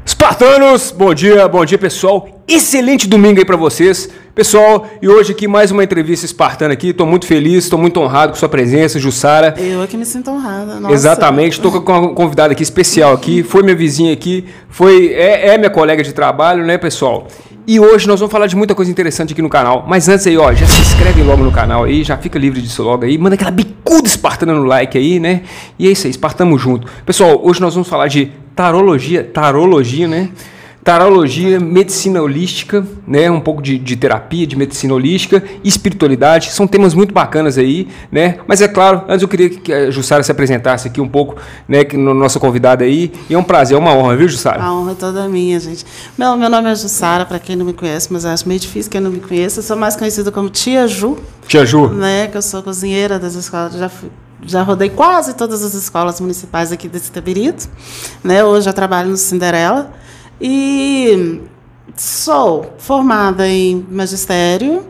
Espartanos, bom dia pessoal, excelente domingo aí pra vocês, pessoal, e hoje aqui mais uma entrevista espartana aqui, tô muito feliz, tô muito honrado com sua presença, Jussara. Eu é que me sinto honrada, nossa. Exatamente, tô com uma convidada aqui especial aqui, foi minha vizinha aqui, é minha colega de trabalho, né pessoal? E hoje nós vamos falar de muita coisa interessante aqui no canal, mas antes aí, ó, já se inscreve logo no canal aí, já fica livre disso logo aí, manda aquela bicuda espartana no like aí, né? E é isso aí, espartamos junto. Pessoal, hoje nós vamos falar de tarologia, né? Tarologia, medicina holística, né? Um pouco de terapia, de medicina holística, espiritualidade, são temas muito bacanas aí, né? Mas é claro, antes eu queria que a Jussara se apresentasse aqui um pouco, né? Que nossa convidada aí, e é um prazer, é uma honra, viu, Jussara? A honra é toda minha, gente. Meu nome é Jussara, para quem não me conhece, mas acho meio difícil quem não me conheça, eu sou mais conhecida como Tia Ju. Tia Ju. Né? Que eu sou cozinheira das escolas, já rodei quase todas as escolas municipais aqui desse Itabirito, né? Hoje eu trabalho no Cinderela e sou formada em magistério,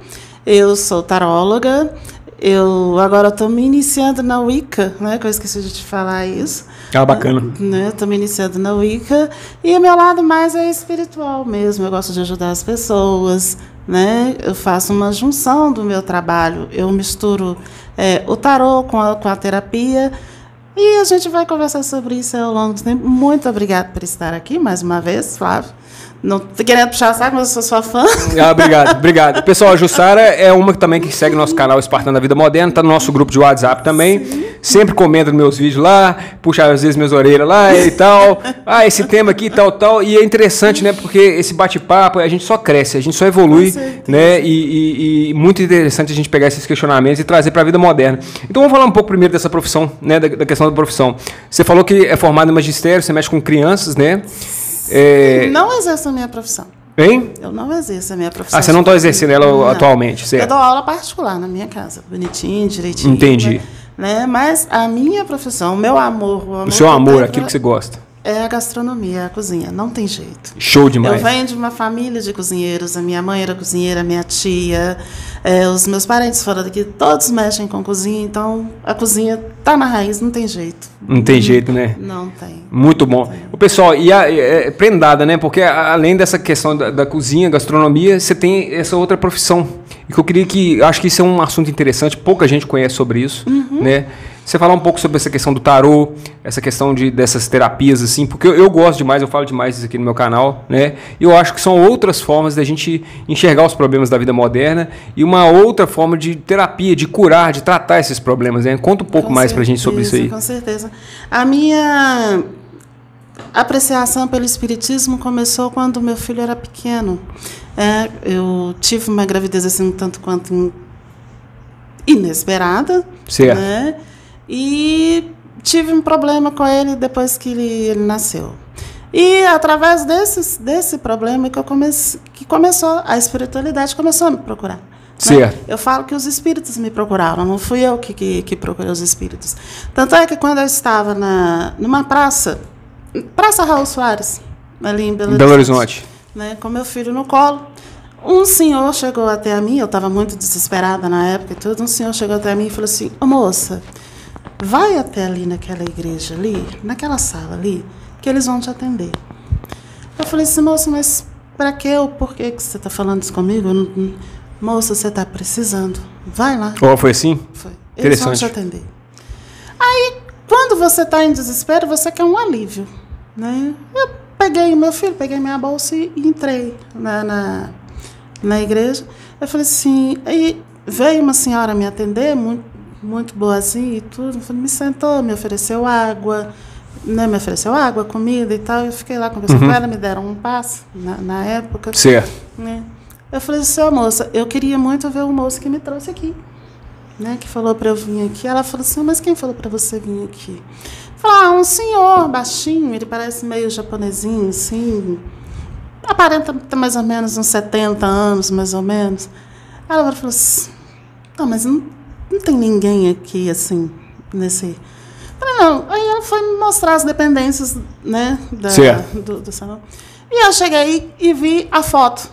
eu sou taróloga, eu agora estou me iniciando na Wicca, né? Que eu esqueci de te falar isso. Ah, bacana. Né? Estou me iniciando na Wicca e o meu lado mais é espiritual mesmo, eu gosto de ajudar as pessoas, né? Eu faço uma junção do meu trabalho, eu misturo o tarô com a terapia e a gente vai conversar sobre isso ao longo do tempo. Muito obrigada por estar aqui mais uma vez, Flávio. Não tô querendo puxar o saco, mas eu sou sua fã. Ah, obrigado. Pessoal, a Jussara é uma também que segue nosso canal Espartano da Vida Moderna, tá no nosso grupo de WhatsApp também. Sim. Sempre comenta nos meus vídeos lá, puxa às vezes minhas orelhas lá e tal. Ah, esse tema aqui, tal. E é interessante, né? Porque esse bate-papo, a gente só cresce, a gente só evolui, né? E muito interessante a gente pegar esses questionamentos e trazer para a vida moderna. Então vamos falar um pouco primeiro dessa profissão, né? Da questão da profissão. Você falou que é formado em magistério, você mexe com crianças, né? Não exerço a minha profissão. Hein? Eu não exerço a minha profissão. Ah, você não está exercendo ela atualmente, certo? Eu dou aula particular na minha casa, bonitinho, direitinho. Entendi. Né? Mas a minha profissão, o meu amor... O seu amor, aquilo que você gosta. É a gastronomia, a cozinha, não tem jeito. Show demais. Eu venho de uma família de cozinheiros, a minha mãe era cozinheira, a minha tia, os meus parentes fora daqui, todos mexem com cozinha, então a cozinha tá na raiz, não tem jeito. Não tem jeito, né? Não tem. Muito bom. O pessoal, é prendada, né? Porque além dessa questão da cozinha, gastronomia, você tem essa outra profissão. E que eu queria acho que isso é um assunto interessante, pouca gente conhece sobre isso, né? Você falar um pouco sobre essa questão do tarô, essa questão dessas terapias, assim, porque eu gosto demais, eu falo demais isso aqui no meu canal, né? E eu acho que são outras formas da gente enxergar os problemas da vida moderna e uma outra forma de terapia, de curar, de tratar esses problemas, né? Conta um pouco mais pra gente sobre isso aí. Com certeza. A minha apreciação pelo espiritismo começou quando meu filho era pequeno. Eu tive uma gravidez assim um tanto quanto inesperada, certo, né? E tive um problema com ele depois que ele nasceu. E através desse problema que começou a espiritualidade, começou a me procurar. Certo. Né? Eu falo que os espíritos me procuraram, não fui eu que procurei os espíritos. Tanto é que quando eu estava numa Praça Raul Soares, ali em Belo Horizonte, né, com meu filho no colo, um senhor chegou até a mim, eu estava muito desesperada na época e tudo, um senhor chegou até a mim e falou assim: ô moça, vai até ali naquela igreja ali, naquela sala ali, que eles vão te atender. Eu falei assim: moça, mas para quê? Por que você está falando isso comigo? Moça, você está precisando. Vai lá. Oh, foi assim? Foi. Eles vão te atender. Aí, quando você está em desespero, você quer um alívio, né? Eu peguei meu filho, peguei minha bolsa e entrei na igreja. Eu falei assim, aí veio uma senhora me atender, muito boazinha e tudo. Eu falei, me sentou, me ofereceu água, né? Me ofereceu água, comida e tal. Eu fiquei lá conversando com ela, me deram um passe na época. Certo. Né? Eu falei assim: ô moça, eu queria muito ver o moço que me trouxe aqui, né? Que falou para eu vir aqui. Ela falou assim: mas quem falou para você vir aqui? Eu falei: um senhor baixinho, ele parece meio japonesinho, assim. Aparenta ter mais ou menos uns 70 anos, mais ou menos. Ela falou assim: não, mas não tem ninguém aqui, assim, nesse... Eu falei: não. Aí ela foi me mostrar as dependências, né, do salão. E eu cheguei e vi a foto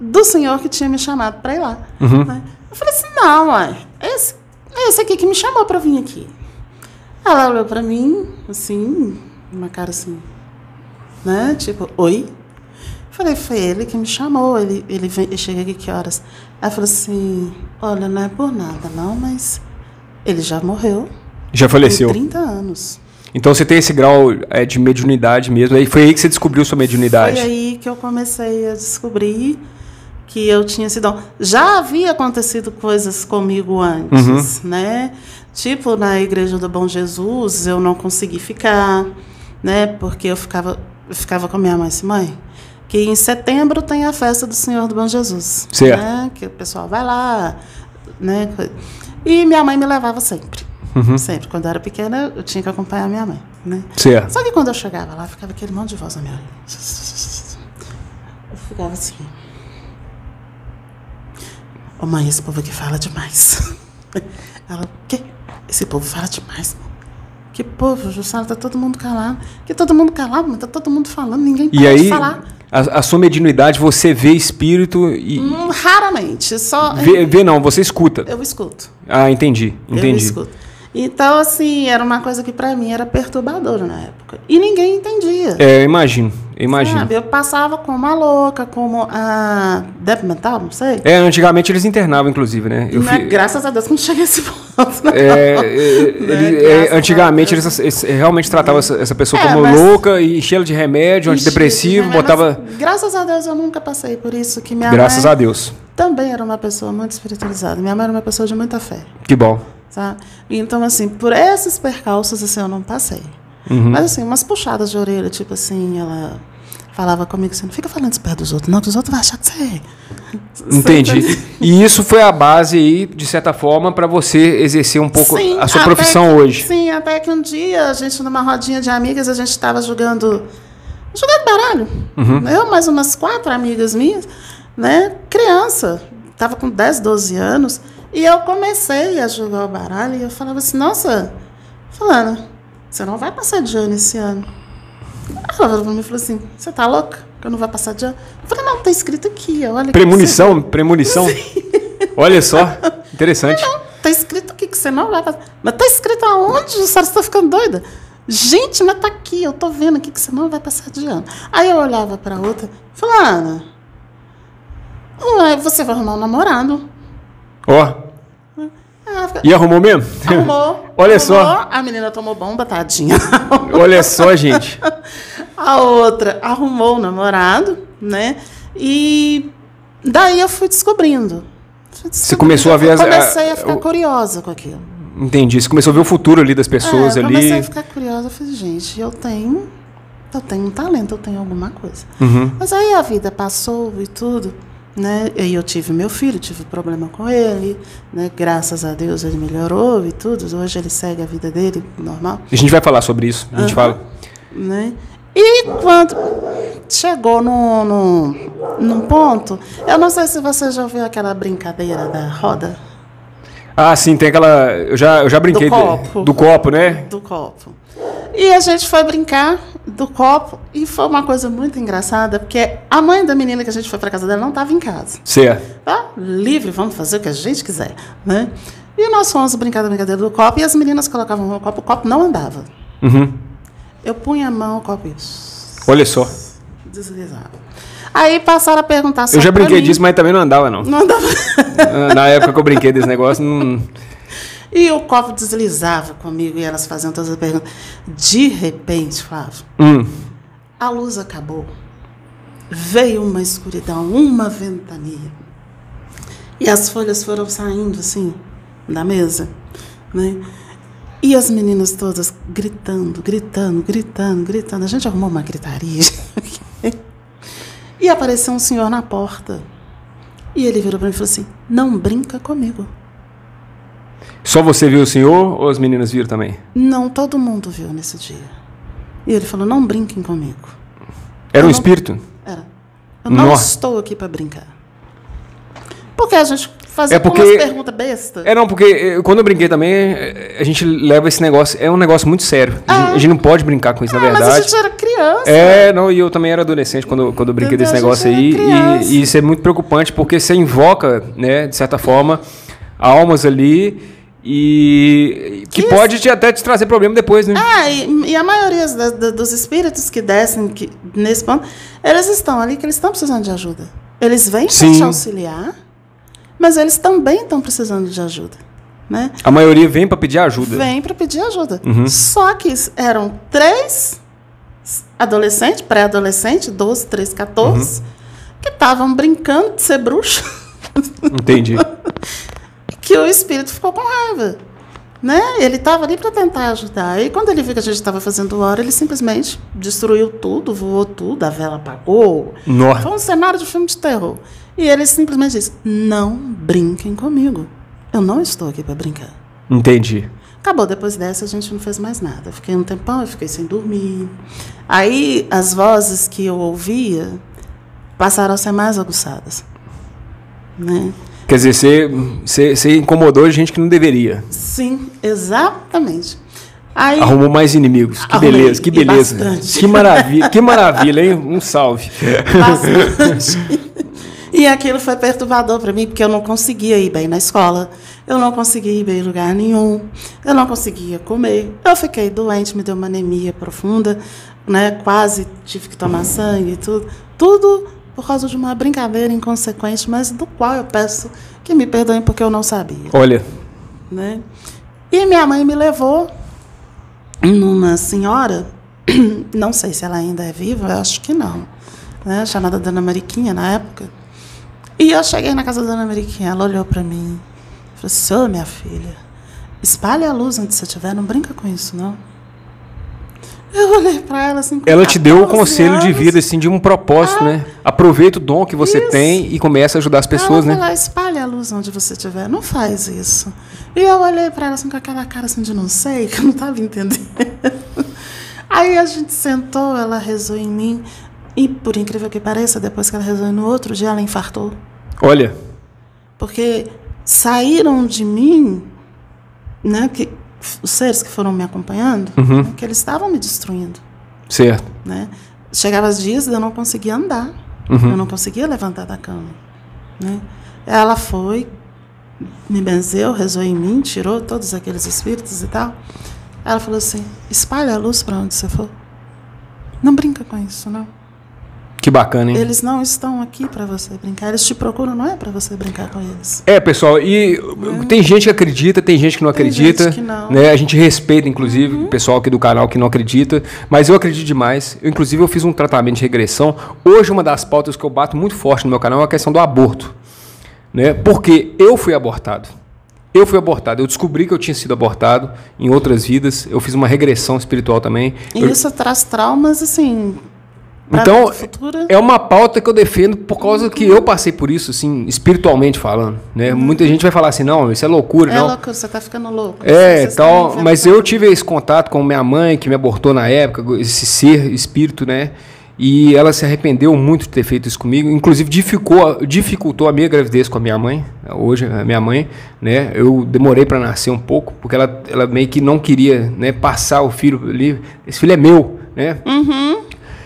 do senhor que tinha me chamado para ir lá. Né? Eu falei assim, não, mãe, esse aqui que me chamou para vir aqui. Ela olhou para mim, assim, uma cara assim, né? Tipo, oi? Eu falei, foi ele que me chamou, ele chega aqui que horas? Ela falou assim, olha, não é por nada não, mas ele já morreu. Já faleceu. Tem 30 anos. Então você tem esse grau de mediunidade mesmo. Aí foi aí que você descobriu sua mediunidade. Foi aí que eu comecei a descobrir que eu tinha esse dom. Já havia acontecido coisas comigo antes, né? Tipo, na Igreja do Bom Jesus, eu não consegui ficar, né? Porque eu ficava com a minha mãe assim, mãe, que em setembro tem a festa do Senhor do Bom Jesus. Certo. Né? Que o pessoal vai lá, né? E minha mãe me levava sempre. Sempre. Quando eu era pequena, eu tinha que acompanhar minha mãe, né? Certo. Só que quando eu chegava lá, ficava aquele monte de voz na minha orelha. Eu ficava assim. Ô mãe, esse povo aqui fala demais. Ela, o quê? Esse povo fala demais. Que povo, Jussara, tá todo mundo calado. Que todo mundo calado, mas tá todo mundo falando, ninguém para de falar. A sua mediunidade, você vê espírito e... Raramente, só... Vê não, você escuta. Eu escuto. Ah, entendi. Eu escuto. Então, assim, era uma coisa que pra mim era perturbadora na época. E ninguém entendia. Eu imagino. Sabe? Eu passava como uma louca, como a débil mental, não sei. Antigamente eles internavam, inclusive, né? Graças a Deus que não cheguei a esse ponto. Antigamente eles realmente tratavam essa pessoa como louca e enchia ela de remédio, antidepressivo, botava... Graças a Deus eu nunca passei por isso, que minha Graças mãe a Deus. Também era uma pessoa muito espiritualizada. Minha mãe era uma pessoa de muita fé. Que bom. Sabe? Então, assim, por esses percalços, assim, eu não passei. Mas, assim, umas puxadas de orelha, tipo assim, ela falava comigo assim, não fica falando isso perto dos outros, não, que os outros vão achar que você é. Entendi. E isso foi a base aí, de certa forma, para você exercer um pouco a sua profissão hoje. Sim, até que um dia, a gente, numa rodinha de amigas, a gente estava jogando baralho. Eu, mais umas 4 amigas minhas, né, criança, estava com 10, 12 anos, e eu comecei a jogar o baralho, e eu falava assim, nossa, fulana, você não vai passar de ano esse ano. Ela falou pra mim e falou assim, você tá louca? Que eu não vou passar de ano? Eu falei, não, tá escrito aqui, olha. Premonição? Premonição? Olha só, interessante. Não, tá escrito aqui que você não vai passar. Mas tá escrito aonde? Você tá ficando doida? Gente, mas tá aqui, eu tô vendo aqui que você não vai passar de ano. Aí eu olhava pra outra, fulana, você vai arrumar um namorado. Ó. E arrumou mesmo? Arrumou. Olha arrumou, só. A menina tomou bomba, tadinha. Olha só, gente. A outra arrumou o namorado, né? E daí eu fui descobrindo. Você começou a ver comecei a ficar curiosa com aquilo. Entendi. Você começou a ver o futuro ali das pessoas ali. Eu comecei a ficar curiosa. Eu falei, gente, eu tenho um talento, eu tenho alguma coisa. Mas aí a vida passou e tudo. Né? E eu tive meu filho, tive problema com ele, né? Graças a Deus ele melhorou e tudo. Hoje ele segue a vida dele normal. A gente vai falar sobre isso, a gente fala. Né? E quando chegou num ponto, eu não sei se você já ouviu aquela brincadeira da roda. Ah, sim, tem aquela. Eu já brinquei do copo, né? Do copo. E a gente foi brincar do copo e foi uma coisa muito engraçada, porque a mãe da menina que a gente foi para casa dela não estava em casa. Certo. Tá? Livre, vamos fazer o que a gente quiser, né? E nós fomos brincar da brincadeira do copo e as meninas colocavam no copo, o copo não andava. Eu punha a mão, o copo e... Olha só. Deslizava. Aí passaram a perguntar só eu já brinquei disso, mas também não andava, não. Não andava. Na época que eu brinquei desse negócio, não... E o copo deslizava comigo e elas faziam todas as perguntas. De repente, Flávio, a luz acabou. Veio uma escuridão, uma ventania. E as folhas foram saindo assim, da mesa. Né? E as meninas todas gritando. A gente arrumou uma gritaria. E apareceu um senhor na porta. E ele virou para mim e falou assim, não brinca comigo. Só você viu o senhor ou as meninas viram também? Não, todo mundo viu nesse dia. E ele falou, não brinquem comigo. Era um espírito? Era. Eu não estou aqui para brincar. Porque a gente fazia umas perguntas bestas. Não, porque quando eu brinquei também, a gente leva esse negócio, é um negócio muito sério. A gente não pode brincar com isso, na verdade. Mas a gente era criança. criança. Não, e eu também era adolescente quando eu brinquei desse Entendeu? A negócio gente aí. era criança. E isso é muito preocupante, porque você invoca, né, de certa forma, almas ali e que pode até te trazer problema depois, né? E a maioria dos espíritos que descem nesse ponto, eles estão ali que eles estão precisando de ajuda. Eles vêm para te auxiliar, mas eles também estão precisando de ajuda. Né? A maioria vem para pedir ajuda. Vem para pedir ajuda. Uhum. Só que eram 3 adolescentes, pré-adolescentes, 12, 13, 14, que estavam brincando de ser bruxo. Entendi. Que o espírito ficou com raiva. Né? Ele estava ali para tentar ajudar. E quando ele viu que a gente estava fazendo hora, ele simplesmente destruiu tudo, voou tudo, a vela apagou. Nossa. Foi um cenário de filme de terror. E ele simplesmente disse: não brinquem comigo. Eu não estou aqui para brincar. Entendi. Acabou, depois dessa a gente não fez mais nada. Eu fiquei um tempão, eu fiquei sem dormir. Aí as vozes que eu ouvia passaram a ser mais aguçadas. Né? Quer dizer, você incomodou gente que não deveria. Sim, exatamente. Aí, arrumou mais inimigos. Que arrumei, beleza, que beleza. Bastante. Que maravilha, hein? Um salve. Bastante. E aquilo foi perturbador para mim, porque eu não conseguia ir bem na escola, eu não conseguia ir bem em lugar nenhum, eu não conseguia comer. Eu fiquei doente, me deu uma anemia profunda, né? Quase tive que tomar sangue e tudo. Tudo por causa de uma brincadeira inconsequente, mas do qual eu peço que me perdoem porque eu não sabia. Olha. Né? E minha mãe me levou numa senhora, não sei se ela ainda é viva, eu acho que não, né? Chamada Dona Mariquinha na época. E eu cheguei na casa da Dona Mariquinha, ela olhou para mim e falou assim: ô, minha filha, espalhe a luz onde você estiver, não brinca com isso, não. Eu olhei para ela assim... Ela te deu o conselho de vida, assim, de um propósito, né? Aproveita o dom que você tem e começa a ajudar as pessoas, ela né? Falou: espalhe a luz onde você estiver, não faz isso. E eu olhei para ela assim, com aquela cara assim de não sei, que eu não estava entendendo. Aí a gente sentou, ela rezou em mim, e por incrível que pareça, depois que ela rezou no outro dia, ela infartou. Olha. Porque saíram de mim, né, os seres que foram me acompanhando, né, que eles estavam me destruindo. Certo. Né? Chegava os dias e eu não conseguia andar. Eu não conseguia levantar da cama. Né? Ela foi, me benzeu, rezou em mim, tirou todos aqueles espíritos e tal. Ela falou assim: espalha a luz para onde você for. Não brinca com isso, não. Que bacana, hein? Eles não estão aqui para você brincar. Eles te procuram, não é para você brincar com eles. Pessoal, e tem gente que acredita, tem gente que não acredita. Gente que não. Né? A gente respeita, inclusive, o pessoal aqui do canal que não acredita. Mas eu acredito demais. Inclusive, eu fiz um tratamento de regressão. Hoje, uma das pautas que eu bato muito forte no meu canal é a questão do aborto. Né? Porque eu fui abortado. Eu descobri que eu tinha sido abortado em outras vidas. Eu fiz uma regressão espiritual também. E isso traz traumas, assim... Então, é uma pauta que eu defendo por causa que eu passei por isso, assim, espiritualmente falando, né? Muita gente vai falar assim: não, isso é loucura, não. É loucura, você tá ficando louco. Tal, mas eu tive esse contato com minha mãe, que me abortou na época, esse ser, espírito, né? E ela se arrependeu muito de ter feito isso comigo, inclusive dificultou a minha gravidez com a minha mãe, hoje a minha mãe, né? Eu demorei para nascer um pouco, porque ela meio que não queria, né, passar o filho ali, esse filho é meu, né?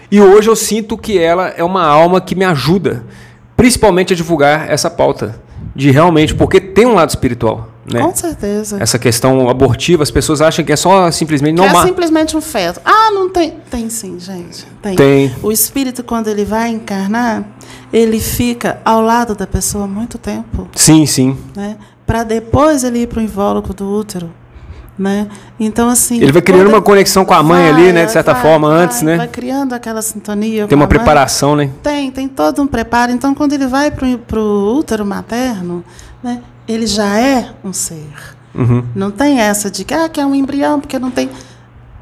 E hoje eu sinto que ela é uma alma que me ajuda, principalmente a divulgar essa pauta, de realmente, porque tem um lado espiritual, né? Com certeza. Essa questão abortiva, as pessoas acham que é só simplesmente... É simplesmente um feto. Ah, não tem. Tem sim, gente. Tem. O espírito, quando ele vai encarnar, ele fica ao lado da pessoa há muito tempo. Sim, sim. Né? Para depois ele ir para o invólucro do útero. Né? Então, assim... Ele vai criando uma conexão com a mãe ali, né? De certa forma, antes, né? Vai criando aquela sintonia. Tem uma preparação, né? Tem todo um preparo. Então, quando ele vai para o útero materno, né? Ele já é um ser. Não tem essa de que é um embrião, porque não tem...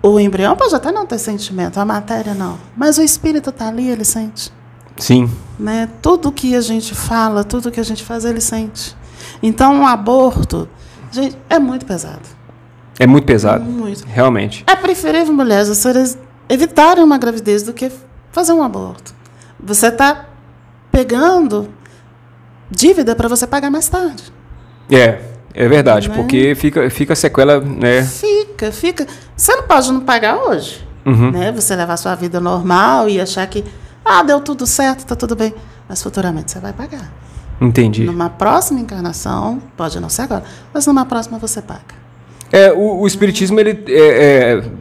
O embrião pode até não ter sentimento, a matéria não. Mas o espírito está ali, ele sente. Sim. Né? Tudo que a gente fala, tudo que a gente faz, ele sente. Então, um aborto, gente, é muito pesado. É muito pesado. Muito. Realmente. É preferível, mulheres, vocês evitarem uma gravidez do que fazer um aborto. Você está pegando dívida para você pagar mais tarde. É verdade, né? Porque fica sequela, né? Fica. Você não pode não pagar hoje. né? Você levar a sua vida normal e achar que, deu tudo certo, tá tudo bem. Mas futuramente você vai pagar. Entendi. Numa próxima encarnação, pode não ser agora, mas numa próxima você paga. O espiritismo,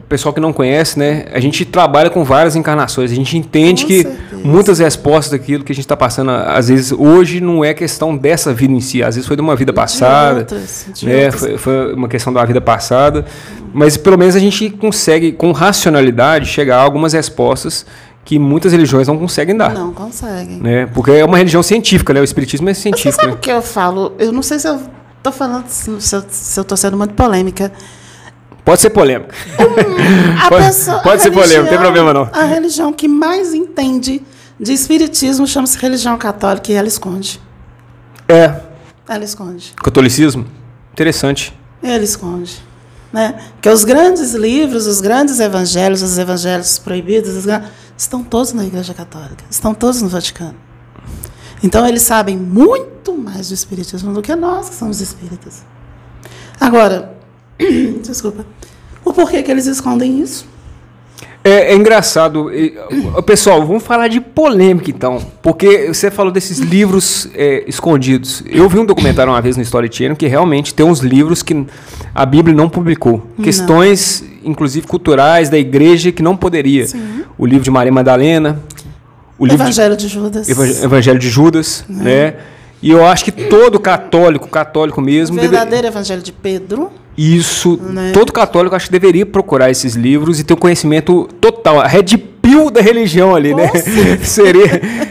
pessoal que não conhece, né? A gente trabalha com várias encarnações. A gente entende Com que certeza. muitas respostas daquilo que a gente está passando, às vezes, hoje não é questão dessa vida em si. Às vezes foi de uma vida passada. De Né? outras. Foi uma questão da vida passada. Mas pelo menos a gente consegue, com racionalidade, chegar a algumas respostas que muitas religiões não conseguem dar. Não conseguem. Né? Porque é uma religião científica, né? O espiritismo é Você científico. sabe Né? o que eu falo? Eu não sei se eu tô falando, se eu tô sendo muito polêmica. Pode ser polêmico. A Pode ser polêmico, não tem problema não. A religião que mais entende de espiritismo chama-se religião católica e ela esconde. Ela esconde. Catolicismo? Interessante. Ela esconde. Né? Porque os grandes livros, os grandes evangelhos, os evangelhos proibidos, estão todos na Igreja Católica, estão todos no Vaticano. Então, eles sabem muito mais do espiritismo do que nós, que somos espíritas. Agora, desculpa, o porquê que eles escondem isso? É engraçado. Pessoal, vamos falar de polêmica, então. Porque você falou desses livros escondidos. Eu vi um documentário uma vez no History Channel que realmente tem uns livros que a Bíblia não publicou. Não. Questões, inclusive, culturais da igreja que não poderia. Sim. O livro de Maria Madalena. O Evangelho de Judas. Evangelho de Judas, né? E eu acho que todo católico mesmo... O verdadeiro Evangelho de Pedro. Isso, né? Todo católico acho que deveria procurar esses livros e ter um conhecimento total, a red pill da religião ali, né?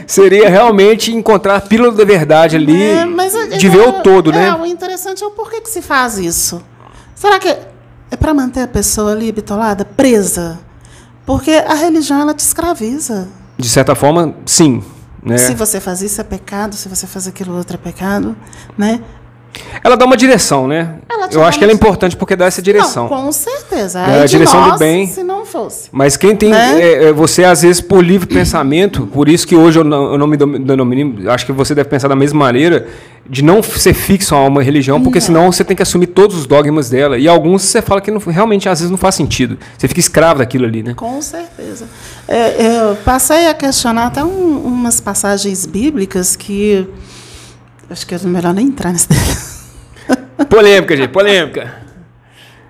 seria realmente encontrar a pílula da verdade ali, de ver o todo, né? O interessante é o porquê que se faz isso. Será que é para manter a pessoa ali bitolada, presa? Porque a religião, ela te escraviza. De certa forma, sim. Né? Se você faz isso é pecado, se você faz aquilo outro é pecado, né? Ela dá uma direção, né? Eu acho que ela é importante porque dá essa direção. Não, com certeza. A direção do bem. Se não fosse. Mas quem tem... Né? Você, às vezes, por livre pensamento, por isso que hoje eu não me denomino... Acho que você deve pensar da mesma maneira, de não ser fixo a uma religião, porque senão você tem que assumir todos os dogmas dela. E alguns você fala que realmente, às vezes, não faz sentido. Você fica escravo daquilo ali, né? Com certeza. Eu passei a questionar até umas passagens bíblicas que... Acho que é melhor nem entrar nesse dele. Polêmica, gente, polêmica.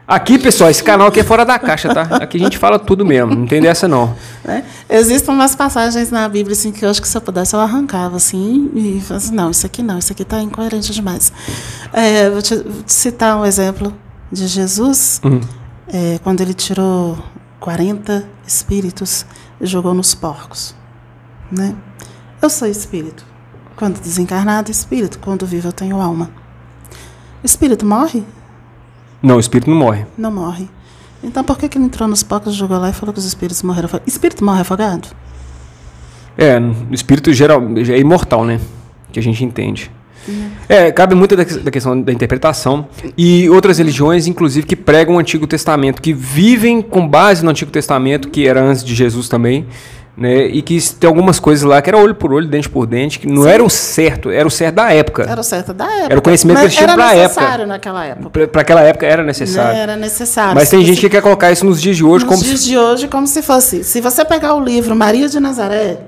Aqui, pessoal, esse canal aqui é fora da caixa, tá? Aqui a gente fala tudo mesmo, não tem dessa não. Existem umas passagens na Bíblia assim, que eu acho que se eu pudesse eu arrancava assim, e falava assim, não, isso aqui está incoerente demais. Vou te citar um exemplo de Jesus, quando ele tirou 40 espíritos e jogou nos porcos. Né? Eu sou espírito. Quando desencarnado, espírito. Quando vivo, eu tenho alma. O espírito morre? Não, o espírito não morre. Não morre. Então, por que ele entrou nos porcos, jogou lá e falou que os espíritos morreram afogados? Espírito morre afogado? O espírito geral é imortal, né? Que a gente entende. Cabe muito da questão da interpretação. E outras religiões, inclusive, que pregam o Antigo Testamento, que vivem com base no Antigo Testamento, que era antes de Jesus também, né? E que tem algumas coisas lá que era olho por olho, dente por dente, que não era o certo da época. Era o certo da época. Era o conhecimento que eles tinham para a época. Era necessário naquela época. Para aquela época era necessário. Era necessário. Mas tem gente que quer colocar isso nos dias de hoje como de hoje, como se fosse. Se você pegar o livro Maria de Nazaré,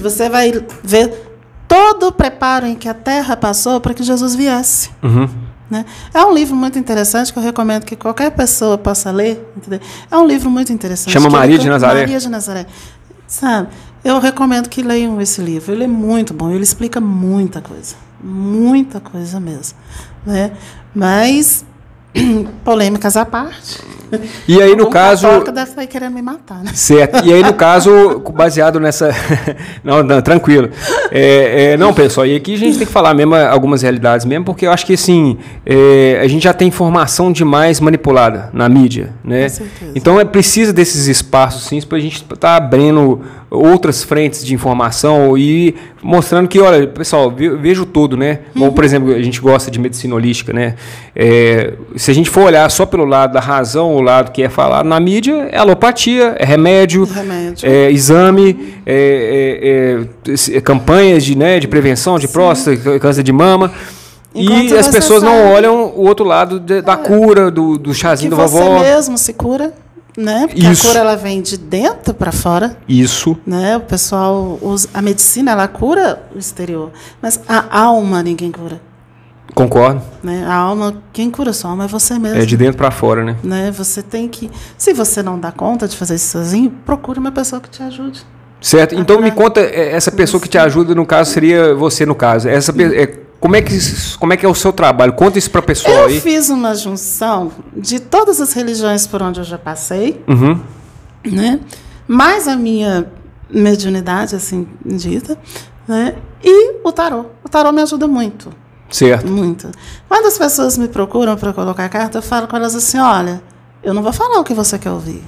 você vai ver todo o preparo em que a terra passou para que Jesus viesse. Né? É um livro muito interessante que eu recomendo que qualquer pessoa possa ler. Entendeu? É um livro muito interessante. Chama Maria de Nazaré. Maria de Nazaré. Sabe? Eu recomendo que leiam esse livro. Ele é muito bom. Ele explica muita coisa mesmo. Né? Mas polêmicas à parte. E aí, no caso... O deve estar querendo me matar, né? Certo. E aí, no caso, baseado nessa... não, tranquilo. Não, pessoal, e aqui a gente tem que falar mesmo algumas realidades mesmo, porque eu acho que, assim, a gente já tem informação demais manipulada na mídia, né? Com certeza. Então, precisa desses espaços, sim, para a gente estar abrindo outras frentes de informação e mostrando que, olha, pessoal, veja o todo, né? Como, por exemplo, a gente gosta de medicina holística, né? Se a gente for olhar só pelo lado da razão, o lado que é falado na mídia, é alopatia, é remédio. Exame, campanhas de prevenção de próstata, câncer de mama. E as pessoas não olham o outro lado da cura, do chazinho da vovó. Você mesmo se cura. né? Porque Isso. a cura ela vem de dentro para fora. Isso. Né? O pessoal usa, a medicina ela cura o exterior, mas a alma ninguém cura. Concordo. Né? A alma, quem cura a sua alma é você mesmo. É de dentro para fora, né? Né? Você tem que, se você não dá conta de fazer isso sozinho, procure uma pessoa que te ajude. Certo. Então me conta, essa pessoa que te ajuda, no caso, seria você, no caso. Como é que é o seu trabalho? Conta isso para a pessoa aí. Eu fiz uma junção de todas as religiões por onde eu já passei, Uhum. né? Mais a minha mediunidade, assim, dita, né? E o tarô. O tarô me ajuda muito. Certo. Muito. Quando as pessoas me procuram para colocar carta, eu falo com elas assim, olha, eu não vou falar o que você quer ouvir.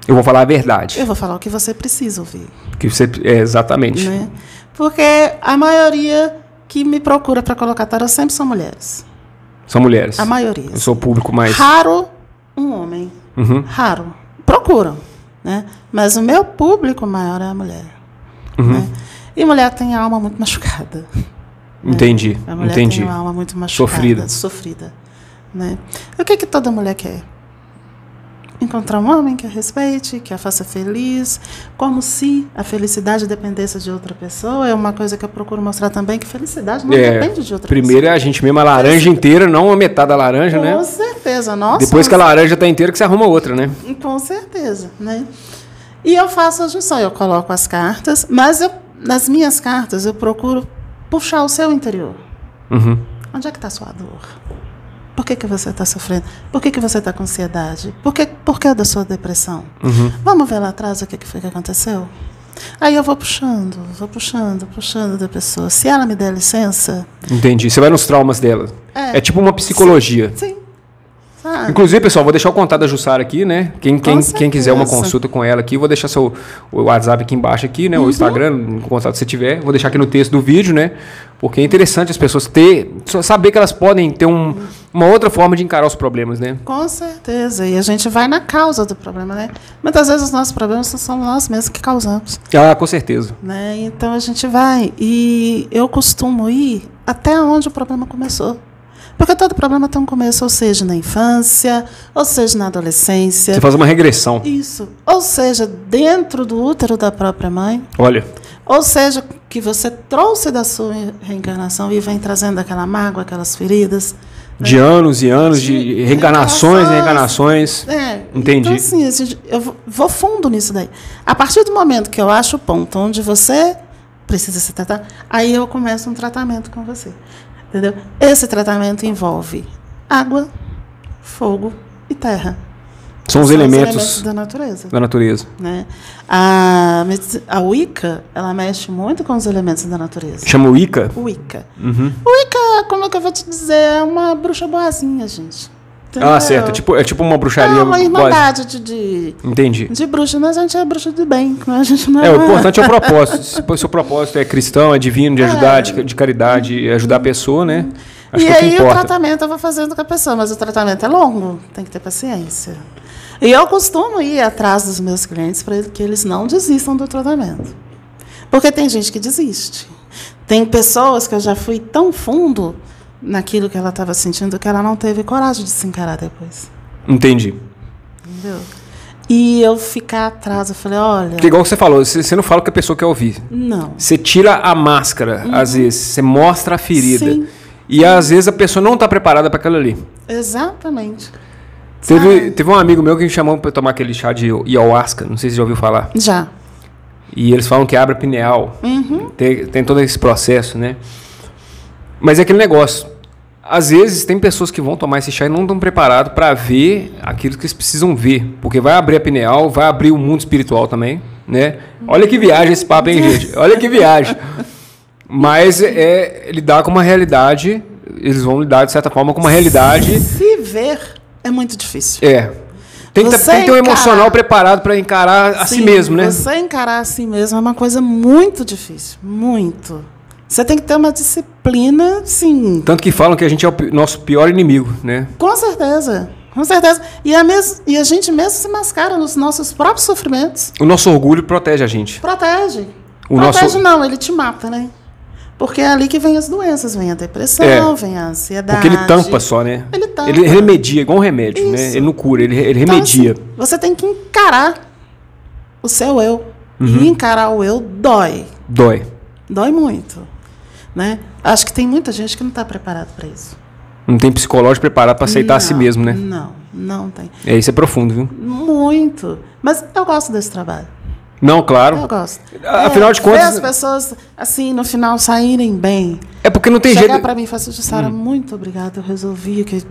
Eu vou falar a verdade. Eu vou falar o que você precisa ouvir. Que você, exatamente. Né? Porque a maioria que me procura para colocar tarô sempre são mulheres. São mulheres. A maioria. Eu sou o público mais... Raro um homem. Uhum. Raro. Procuram. Né? Mas o meu público maior é a mulher. Uhum. Né? E mulher tem a alma muito machucada. Entendi, Né? A mulher entendi. tem uma alma muito machucada. Sofrida. Né? O que toda mulher quer? Encontrar um homem que a respeite, que a faça feliz, como se a felicidade dependesse de outra pessoa. É uma coisa que eu procuro mostrar também, que felicidade não depende de outra primeiro pessoa. É a gente mesmo, a laranja inteira, não a metade da laranja, né? Com certeza. Nossa, depois que a laranja está inteira, que você arruma outra, né? Com certeza. Né? E eu faço a junção, eu coloco as cartas, mas nas minhas cartas eu procuro puxar o seu interior. Uhum. Onde é que está a sua dor? Por que você está sofrendo? Por que você está com ansiedade? Por que da sua depressão? Uhum. Vamos ver lá atrás o que foi que aconteceu? Aí eu vou puxando da pessoa. Se ela me der licença... Entendi. Você vai nos traumas dela. É tipo uma psicologia. Sim. Sabe? Inclusive, pessoal, vou deixar o contato da Jussara aqui, né? Quem quiser uma consulta com ela aqui, vou deixar o WhatsApp aqui embaixo aqui, né? O Instagram, o contato que você tiver. Vou deixar aqui no texto do vídeo, né? Porque é interessante as pessoas saber que elas podem ter uma outra forma de encarar os problemas, né? Com certeza. E a gente vai na causa do problema, né? Muitas vezes os nossos problemas são nós mesmos que causamos. Ah, com certeza. Né? Então a gente vai. E eu costumo ir até onde o problema começou. Porque todo problema tem um começo, ou seja, na infância, ou seja, na adolescência. Você faz uma regressão. Isso. Ou seja, dentro do útero da própria mãe. Olha. Ou seja, que você trouxe da sua reencarnação e vem trazendo aquela mágoa, aquelas feridas. De anos e anos, de reencarnações e reencarnações. Entendi. Então, assim, eu vou fundo nisso daí. A partir do momento que eu acho o ponto onde você precisa se tratar, aí eu começo um tratamento com você. Entendeu? Esse tratamento envolve água, fogo e terra. São os elementos da natureza. Da natureza. Né? A Wicca, ela mexe muito com os elementos da natureza. Chama Wicca? Wicca. Uhum. Wicca, como é que eu vou te dizer? É uma bruxa boazinha, gente. Entendeu? Ah, certo. É tipo uma bruxaria. É uma irmandade Entendi. De bruxa, mas a gente é bruxa de bem. A gente não o importante é o propósito. Se o seu propósito é cristão, é divino, de ajudar, de caridade, ajudar a pessoa, né? Acho e que aí o tratamento eu vou fazendo com a pessoa, mas o tratamento é longo, tem que ter paciência. E eu costumo ir atrás dos meus clientes para que eles não desistam do tratamento. Porque tem gente que desiste. Tem pessoas que eu já fui tão fundo naquilo que ela estava sentindo que ela não teve coragem de se encarar depois. Entendi. Entendeu? E eu ficar atrás, eu falei, olha... Porque igual você falou, você não fala o que a pessoa quer ouvir. Não. Você tira a máscara, às vezes, você mostra a ferida. Sim. E às vezes a pessoa não está preparada para aquilo ali. Exatamente. Teve um amigo meu que me chamou para tomar aquele chá de ayahuasca, não sei se você já ouviu falar. Já. E eles falam que abre a pineal. Uhum. Tem todo esse processo, né? Mas é aquele negócio. Às vezes tem pessoas que vão tomar esse chá e não estão preparados para ver aquilo que eles precisam ver. Porque vai abrir a pineal, vai abrir o mundo espiritual também, né? Olha que viagem esse papo, hein, gente? Olha que viagem. Mas lidar com uma realidade, eles vão lidar de certa forma com uma realidade. Se ver é muito difícil. Tem que ter um emocional preparado para encarar a si mesmo, né? Você encarar a si mesmo é uma coisa muito difícil. Muito. Você tem que ter uma disciplina, sim. Tanto que falam que a gente é o nosso pior inimigo, né? Com certeza. Com certeza. E a gente mesmo se mascara nos nossos próprios sofrimentos. O nosso orgulho protege a gente. Protege. O Protege nosso... não, ele te mata, né? Porque é ali que vem as doenças, vem a depressão, vem a ansiedade. Porque ele tampa só, né? Ele tampa. Ele remedia, igual um remédio, Isso. né? Ele não cura, ele Então, remedia. assim, você tem que encarar o seu eu. E encarar o eu dói. Dói. Dói muito. Né? Acho que tem muita gente que não está preparada para isso. Não tem psicológico preparado para aceitar a si mesmo, né? Não tem. Isso é profundo, viu? Muito. Mas eu gosto desse trabalho. Não, claro. Eu gosto. Afinal de contas... Ver as pessoas, assim, no final saírem bem. É porque não tem Chegar jeito... para mim e falar assim, Jussara, muito obrigada, eu resolvi. Que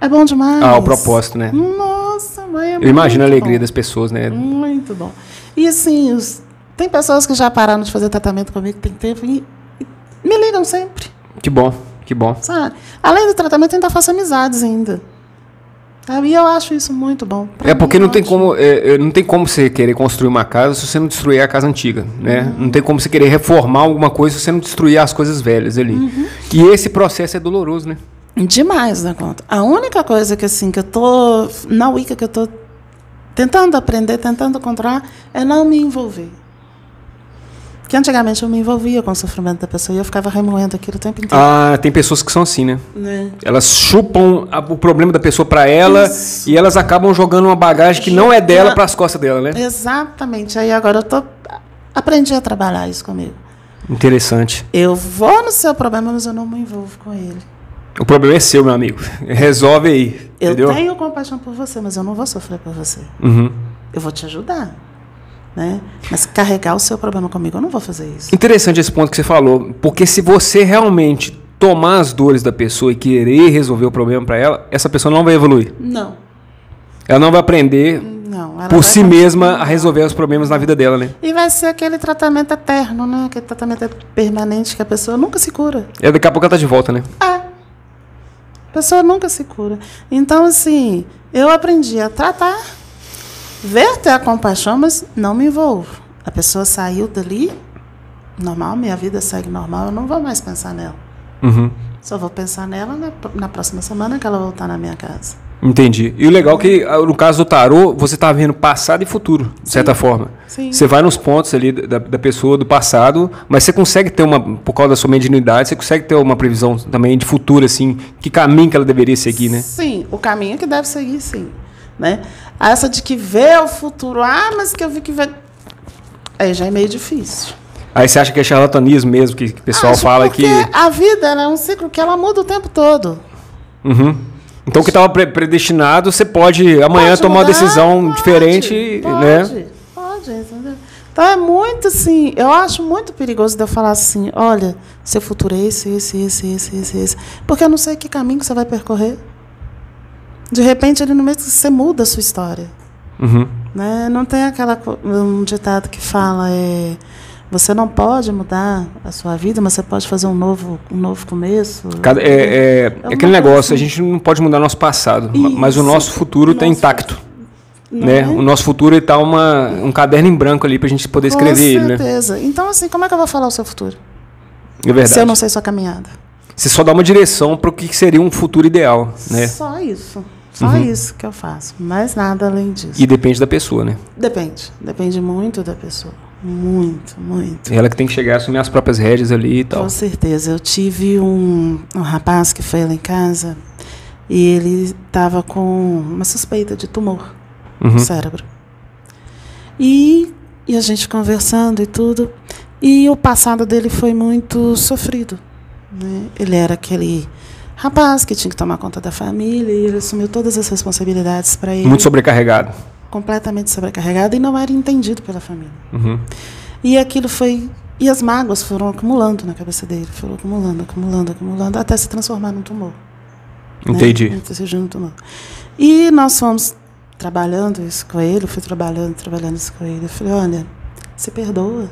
é bom demais. O propósito, né? Nossa, mãe, eu imagino a alegria bom. das pessoas, né? Muito bom. E assim, tem pessoas que já pararam de fazer tratamento comigo, tem tempo, e me ligam sempre. Que bom, que bom. Sabe? Além do tratamento, ainda faço amizades ainda. E eu acho isso muito bom. Porque não tem como, não tem como você querer construir uma casa se você não destruir a casa antiga, né? Não tem como você querer reformar alguma coisa se você não destruir as coisas velhas ali. E esse processo é doloroso, né? Demais, né, conta. A única coisa que assim que eu tô na Wicca, que eu tô tentando aprender, tentando controlar, é não me envolver. Porque antigamente eu me envolvia com o sofrimento da pessoa e eu ficava remoendo aquilo o tempo inteiro. Tem pessoas que são assim, né? Né? Elas chupam o problema da pessoa para ela e elas acabam jogando uma bagagem que não é dela para as costas dela, né? Exatamente. Aí agora aprendi a trabalhar isso comigo. Interessante. Eu vou no seu problema, mas eu não me envolvo com ele. O problema é seu, meu amigo. Resolve aí. Eu entendeu? tenho compaixão por você, mas eu não vou sofrer por você. Eu vou te ajudar. Né? Mas carregar o seu problema comigo, eu não vou fazer isso. Interessante esse ponto que você falou, porque se você realmente tomar as dores da pessoa e querer resolver o problema para ela, essa pessoa não vai evoluir. Não. Ela não vai aprender por si mesma a resolver os problemas na vida dela, né? E vai ser aquele tratamento eterno, né? Aquele tratamento permanente que a pessoa nunca se cura. Daqui a pouco ela tá de volta, né? A pessoa nunca se cura. Então, assim, eu aprendi a tratar, ver, ter a compaixão, mas não me envolvo. A pessoa saiu dali, normal, minha vida segue normal, eu não vou mais pensar nela. Só vou pensar nela na próxima semana que ela voltar na minha casa. Entendi. E o legal é que, no caso do tarô, você está vendo passado e futuro, de certa forma. Sim. Você vai nos pontos ali da pessoa do passado, mas você consegue ter por causa da sua mediunidade, você consegue ter uma previsão também de futuro, assim, que caminho que ela deveria seguir, né? Sim, o caminho que deve seguir, sim. Né? Essa de que vê o futuro, mas que eu vi que vê... Aí já é meio difícil. Aí você acha que é charlatanismo mesmo, que o pessoal fala que... Porque a vida ela é um ciclo que ela muda o tempo todo. Então o que estava predestinado, você pode amanhã tomar uma decisão diferente, né? Pode, entendeu? Então é muito assim, eu acho muito perigoso de eu falar assim, olha, seu futuro é esse. Porque eu não sei que caminho que você vai percorrer. De repente, ali no meio você muda a sua história. Né? Não tem um ditado que fala, você não pode mudar a sua vida, mas você pode fazer um novo começo. Aquele negócio, a gente não pode mudar nosso passado, mas o nosso futuro está intacto. Né? O nosso futuro está um caderno em branco ali para a gente poder escrever ele. Com certeza. Né? Então, assim, como é que eu vou falar o seu futuro? É verdade. Se eu não sei sua caminhada. Você só dá uma direção para o que seria um futuro ideal. Né? Só isso. Só isso que eu faço. Mais nada além disso. E depende da pessoa, né? Depende. Depende muito da pessoa. Muito. Ela que tem que chegar a assumir as próprias rédeas ali e tal. Com certeza. Eu tive um rapaz que foi lá em casa e ele estava com uma suspeita de tumor no cérebro. E a gente conversando e tudo. E o passado dele foi muito sofrido. Né? Ele era aquele rapaz que tinha que tomar conta da família e ele assumiu todas as responsabilidades para ele. Muito sobrecarregado. Completamente sobrecarregado e não era entendido pela família. E aquilo foi... E as mágoas foram acumulando na cabeça dele. Foram acumulando, até se transformar num tumor. Entendi. Né? Um tumor. E nós fomos trabalhando isso com ele, eu fui trabalhando isso com ele. Eu falei, olha, se perdoa.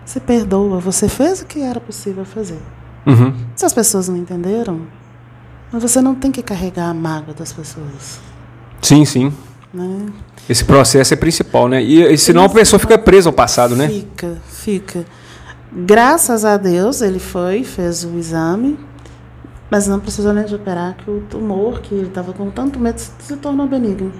Se perdoa. Você fez o que era possível fazer. Se as pessoas não entenderam, mas você não tem que carregar a mágoa das pessoas. Sim. Né? Esse processo é principal, né? E senão a pessoa fica presa ao passado, né? Fica. Graças a Deus, ele fez o exame, mas não precisou nem de operar, que o tumor, que ele estava com tanto medo, se tornou benigno.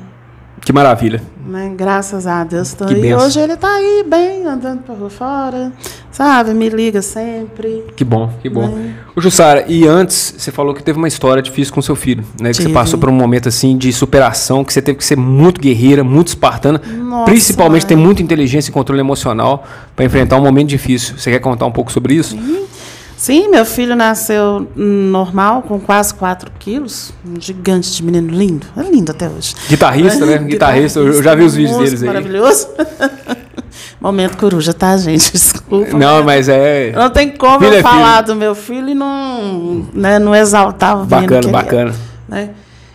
Que maravilha. Né? Graças a Deus. Que benção. Hoje ele está aí, bem, andando por fora, sabe? Me liga sempre. Que bom, que bom. Ô, Jussara, e antes você falou que teve uma história difícil com seu filho, né? Que você passou por um momento assim de superação, que você teve que ser muito guerreira, muito espartana, principalmente ter muita inteligência e controle emocional para enfrentar um momento difícil. Você quer contar um pouco sobre isso? Sim, meu filho nasceu normal, com quase 4 quilos. Um gigante de menino lindo. É lindo até hoje. Guitarrista, né? Guitarrista. Eu já vi os vídeos deles aí. Maravilhoso. Momento coruja, tá, gente? Desculpa. Não, mas é... Não tem como eu falar do meu filho e não, né, não exaltar o bacana, bacana. Né?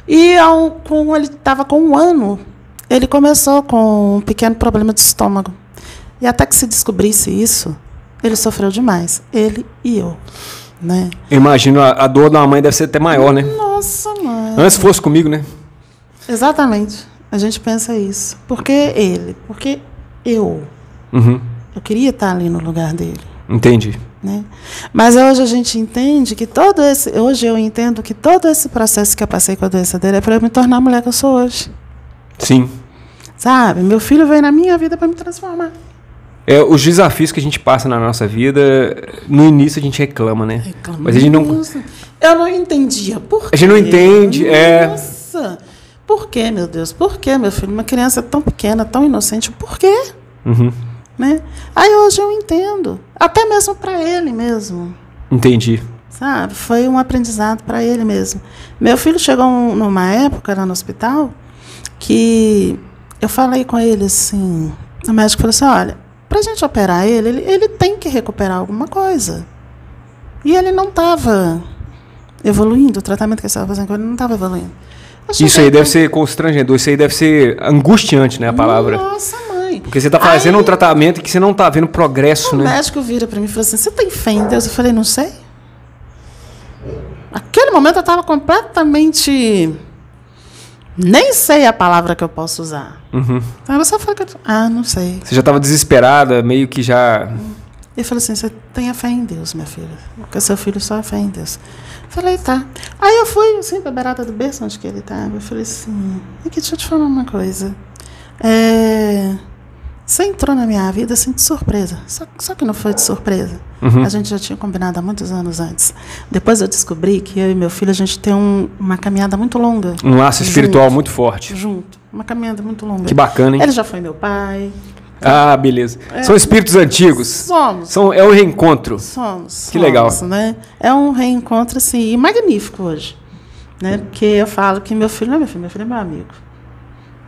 E ele estava com 1 ano, ele começou com um pequeno problema de estômago. E até que se descobrisse isso, ele sofreu demais. Ele e eu. Né? Eu imagino, a dor da mãe deve ser até maior, né? Nossa, mãe. Antes fosse comigo, né? Exatamente. A gente pensa isso. Por que ele? Porque eu. Eu queria estar ali no lugar dele. Entendi. Né? Mas hoje a gente entende que hoje eu entendo que todo esse processo que eu passei com a doença dele é para eu me tornar a mulher que eu sou hoje. Sim. Sabe? Meu filho veio na minha vida para me transformar. Os desafios que a gente passa na nossa vida, no início a gente reclama, né? Mas a gente não... Eu não entendia. Por quê? A gente não entende. Nossa. Por quê, meu Deus? Por quê, meu filho? Uma criança tão pequena, tão inocente. Por quê? Né? Aí hoje eu entendo. Até mesmo para ele mesmo. Entendi. Sabe? Foi um aprendizado para ele mesmo. Meu filho chegou numa época lá no hospital que eu falei com ele assim, o médico falou assim, olha, para a gente operar ele tem que recuperar alguma coisa. E ele não estava evoluindo, o tratamento que ele estava fazendo com ele não estava evoluindo. Isso aí deve ser constrangedor, isso aí deve ser angustiante, né, a palavra. Nossa, mãe. Porque você está fazendo um tratamento que você não está vendo progresso, né? O médico vira para mim e falou assim, você tem fé em Deus? Eu falei, não sei. Naquele momento eu estava completamente... Nem sei a palavra que eu posso usar. Então eu só falei, não sei. Você já estava desesperada, meio que já... Ele falou assim, você tenha fé em Deus, minha filha. Porque seu filho só tem fé em Deus. Eu falei, tá. Aí eu fui, assim, pra beirada do berço onde que ele estava. Eu falei assim, aqui, deixa eu te falar uma coisa. Você entrou na minha vida assim de surpresa. Só que não foi de surpresa. A gente já tinha combinado há muitos anos antes. Depois eu descobri que eu e meu filho, a gente tem uma caminhada muito longa. Um laço espiritual muito forte. Junto. Uma caminhada muito longa. Que bacana, hein? Ele já foi meu pai. Ah, beleza. São espíritos antigos. Somos. É um reencontro. Somos. Que legal. Né? É um reencontro, assim, magnífico hoje. Né? Porque eu falo que meu filho não é meu filho é meu amigo.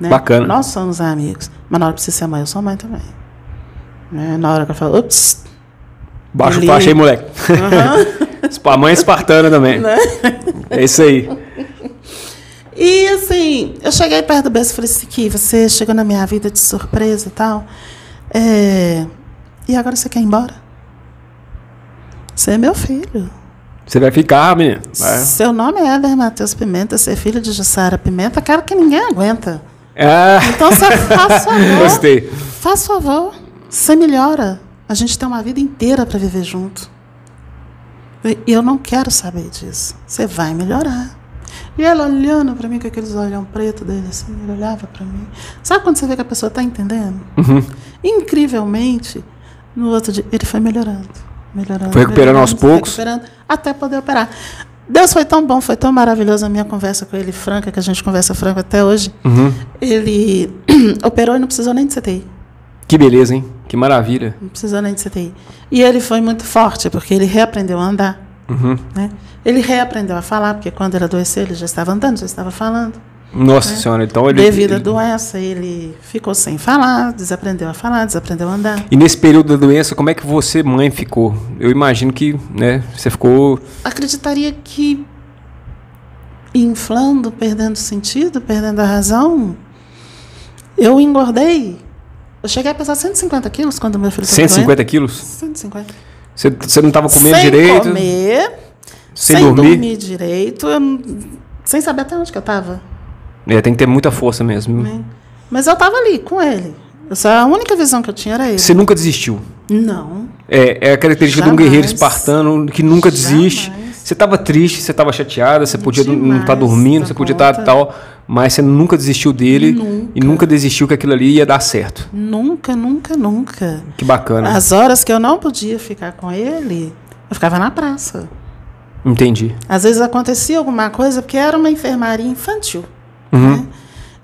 Né? Bacana. Nós somos amigos. Mas na hora que você ser mãe, eu sou mãe também. Né? Na hora que eu falo, ups. Baixa o faixa aí, moleque. A mãe espartana também. Né? É isso aí. E assim, eu cheguei perto do berço e falei assim, que você chegou na minha vida de surpresa e tal. E agora você quer ir embora? Você é meu filho. Você vai ficar, menina. Seu nome é Éder Matheus Pimenta, você é filho de Jussara Pimenta, cara que ninguém aguenta. Então você faz favor. Gostei. Faz favor. Você melhora. A gente tem uma vida inteira para viver junto. E eu não quero saber disso. Você vai melhorar. E ela olhando para mim com aqueles olhão preto dele, assim, ele olhava para mim. Sabe quando você vê que a pessoa está entendendo? Incrivelmente, no outro dia, ele foi melhorando. Foi recuperando aos poucos. Até poder operar. Deus foi tão bom, foi tão maravilhoso a minha conversa com ele, franca, que a gente conversa franca até hoje. Ele operou e não precisou nem de CTI. Que beleza, hein? Que maravilha. Não precisou nem de CTI. E ele foi muito forte, porque ele reaprendeu a andar. Né? Ele reaprendeu a falar, porque quando ele adoeceu, ele já estava andando, já estava falando. Nossa Senhora, então ele... Devido à doença, ele ficou sem falar, desaprendeu a falar, desaprendeu a andar. E nesse período da doença, como é que você, mãe, ficou? Eu imagino que, né, você ficou... Acreditaria que inflando, perdendo sentido, perdendo a razão, eu engordei. Eu cheguei a pesar 150 quilos quando meu filho estava 150 quilos? 150. Você não estava comendo direito? Sem comer, sem dormir direito, sem saber até onde que eu estava. Tem que ter muita força mesmo. Mas eu estava ali com ele. A única visão que eu tinha era ele. Você nunca desistiu? Não. É a característica de um guerreiro espartano que nunca desiste. Você estava triste, você estava chateada, você podia não Demais, estar dormindo, da você podia estar conta. tal, mas você nunca desistiu dele e nunca desistiu que aquilo ali ia dar certo. Nunca, nunca, nunca. Que bacana. As horas que eu não podia ficar com ele, eu ficava na praça. Entendi. Às vezes acontecia alguma coisa, porque era uma enfermaria infantil. Uhum. Né?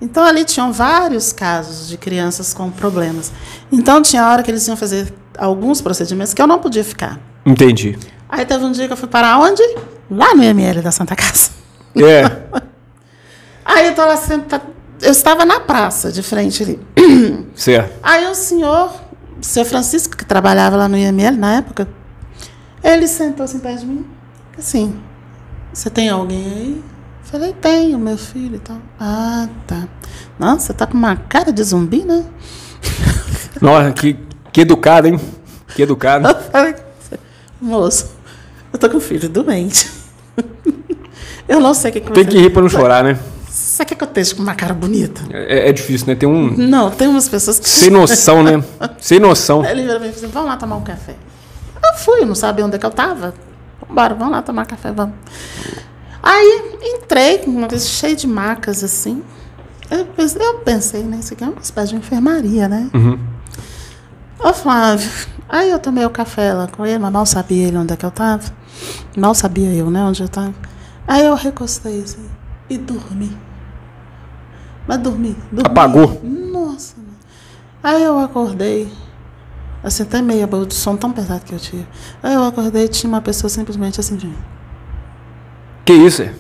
Então ali tinham vários casos de crianças com problemas. Então tinha hora que eles iam fazer alguns procedimentos que eu não podia ficar. Entendi. Aí teve um dia que eu fui para onde? Lá no IML da Santa Casa. É. Aí eu tô lá sentada. Eu estava na praça, de frente ali. Certo. Aí o senhor Francisco, que trabalhava lá no IML na época, ele sentou assim perto de mim. Assim, você tem alguém aí? Falei, tenho, meu filho e tal. Ah, tá. Nossa, você tá com uma cara de zumbi, né? Nossa, que educado, hein? Que educado. Eu falei, moço, eu tô com um filho doente. Eu não sei o que Tem que rir pra não chorar, né? Você quer que eu esteja com uma cara bonita? É difícil, né? Tem um... Não, tem umas pessoas que... Sem noção, né? Sem noção. Aí ele virou pra mim e falou assim, vamos lá tomar um café. Eu fui, não sabia onde é que eu tava. Bora, vamos lá tomar café, vamos. Aí entrei, uma vez cheio de macas, assim. Eu pensei, né? Isso aqui é uma espécie de enfermaria, né? Uhum. Ô, Flávio, aí eu tomei o café lá com ele, mas mal sabia ele onde é que eu tava. Mal sabia eu, né, onde eu tava. Aí eu recostei, assim, e dormi. Mas dormi. Apagou? Nossa. Aí eu acordei, assim, até meia boca de som tão pesado que eu tinha. Aí eu acordei e tinha uma pessoa simplesmente assim de mim. Que isso, é?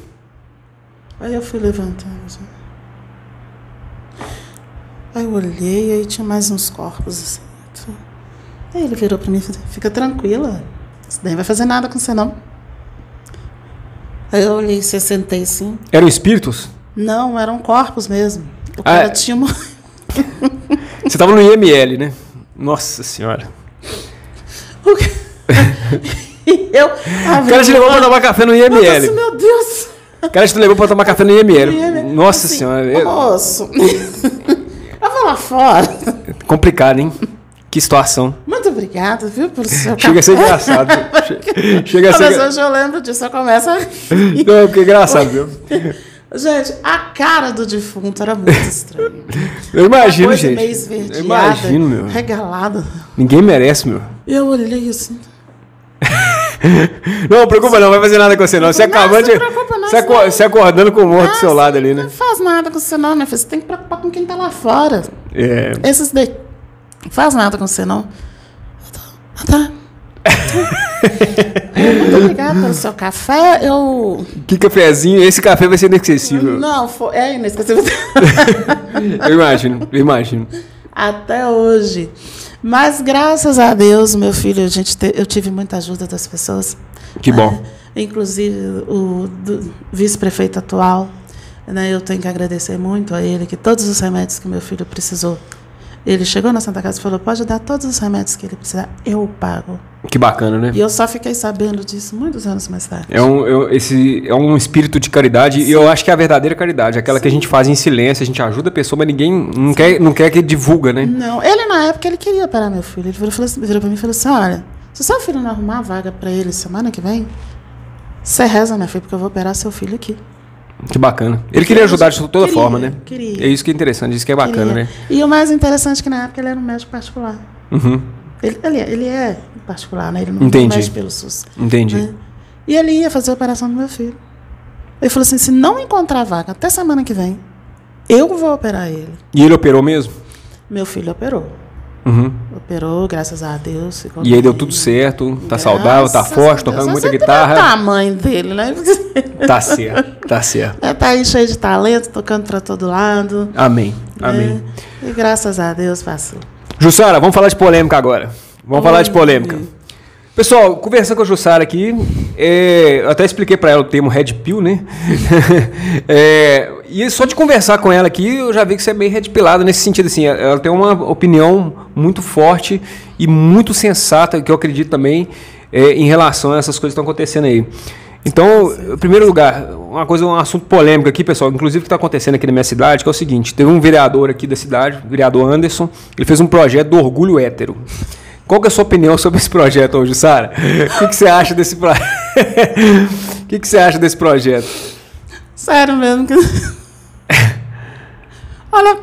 Aí eu fui levantando, assim. Aí eu olhei, aí tinha mais uns corpos, assim. Aí ele virou pra mim e falou, fica tranquila, isso daí não vai fazer nada com você, não. Aí eu olhei, você sentei assim. Eram espíritos? Não, eram corpos mesmo. O cara tinha uma... Você tava no IML, né? Nossa senhora. E eu... O cara te levou pra tomar café no IML. Eu assim, meu Deus. O cara te levou pra tomar café no IML. Nossa assim, senhora. Moço. Eu vou lá fora. Complicado, hein? Que situação. Muito obrigada, viu, por seu Chega a ser engraçado. Chega a ser... Mas hoje eu lembro disso, eu começo a... Não, porque é engraçado, viu? Gente, a cara do defunto era muito estranha. Eu imagino, coisa gente. meio esverdeada, Eu imagino, meu. regalada. Ninguém merece, meu. E eu olhei assim... Não, preocupa não, vai fazer nada com você não. Você acabou de... Você acordando com o morto do seu lado ali, né? Não faz nada com você não, minha filha. Você tem que preocupar com quem tá lá fora. É. Esses daí... Não faz nada com você não. Tá. Muito obrigada pelo seu café. Que cafezinho. Esse café vai ser inesquecível. Não, é inesquecível. Eu imagino. Até hoje. Mas graças a Deus, meu filho, eu tive muita ajuda das pessoas. Que bom. Inclusive o vice-prefeito atual, né, eu tenho que agradecer muito a ele, que todos os remédios que meu filho precisou, ele chegou na Santa Casa e falou, pode dar todos os remédios que ele precisar, eu pago. Que bacana, né? E eu só fiquei sabendo disso muitos anos mais tarde. Esse é um espírito de caridade. Sim. E eu acho que é a verdadeira caridade. Aquela que a gente faz em silêncio, a gente ajuda a pessoa, mas ninguém não quer que divulga, né? Não, ele na época ele queria operar meu filho. Ele virou pra mim e falou assim, olha, se seu filho não arrumar vaga pra ele semana que vem, você reza, minha filha, porque eu vou operar seu filho aqui. Que bacana. Ele queria ajudar de toda forma, né? Queria. É isso que é interessante, isso que é bacana, né? E o mais interessante é que na época ele era um médico particular. Uhum. Ele é particular, né? Ele não mexe pelo SUS. Entendi. Né? E ele ia fazer a operação do meu filho. Ele falou assim, se não encontrar vaga até semana que vem, eu vou operar ele. E ele operou mesmo? Meu filho operou. Uhum. Operou, graças a Deus. Ficou e aí deu tudo certo, tá saudável, tá forte, tocando muita guitarra. O tamanho dele, né? Tá certo, tá certo. Tá aí cheio de talento, tocando pra todo lado. Amém, né? Amém. E graças a Deus passou. Jussara, vamos falar de polêmica agora. Vamos falar de polêmica. Pessoal, conversando com a Jussara aqui, eu até expliquei para ela o termo Red Pill, né? E só de conversar com ela aqui, eu já vi que você é meio Red Pillada nesse sentido, assim, ela tem uma opinião muito forte e muito sensata, que eu acredito também, em relação a essas coisas que estão acontecendo aí. Então, em primeiro lugar, um assunto polêmico aqui, pessoal, inclusive que está acontecendo aqui na minha cidade, que é o seguinte, teve um vereador aqui da cidade, o vereador Anderson, ele fez um projeto do orgulho hétero. Qual que é a sua opinião sobre esse projeto hoje, Sara? O que você acha desse projeto? O que você acha desse projeto? Sério mesmo. Olha,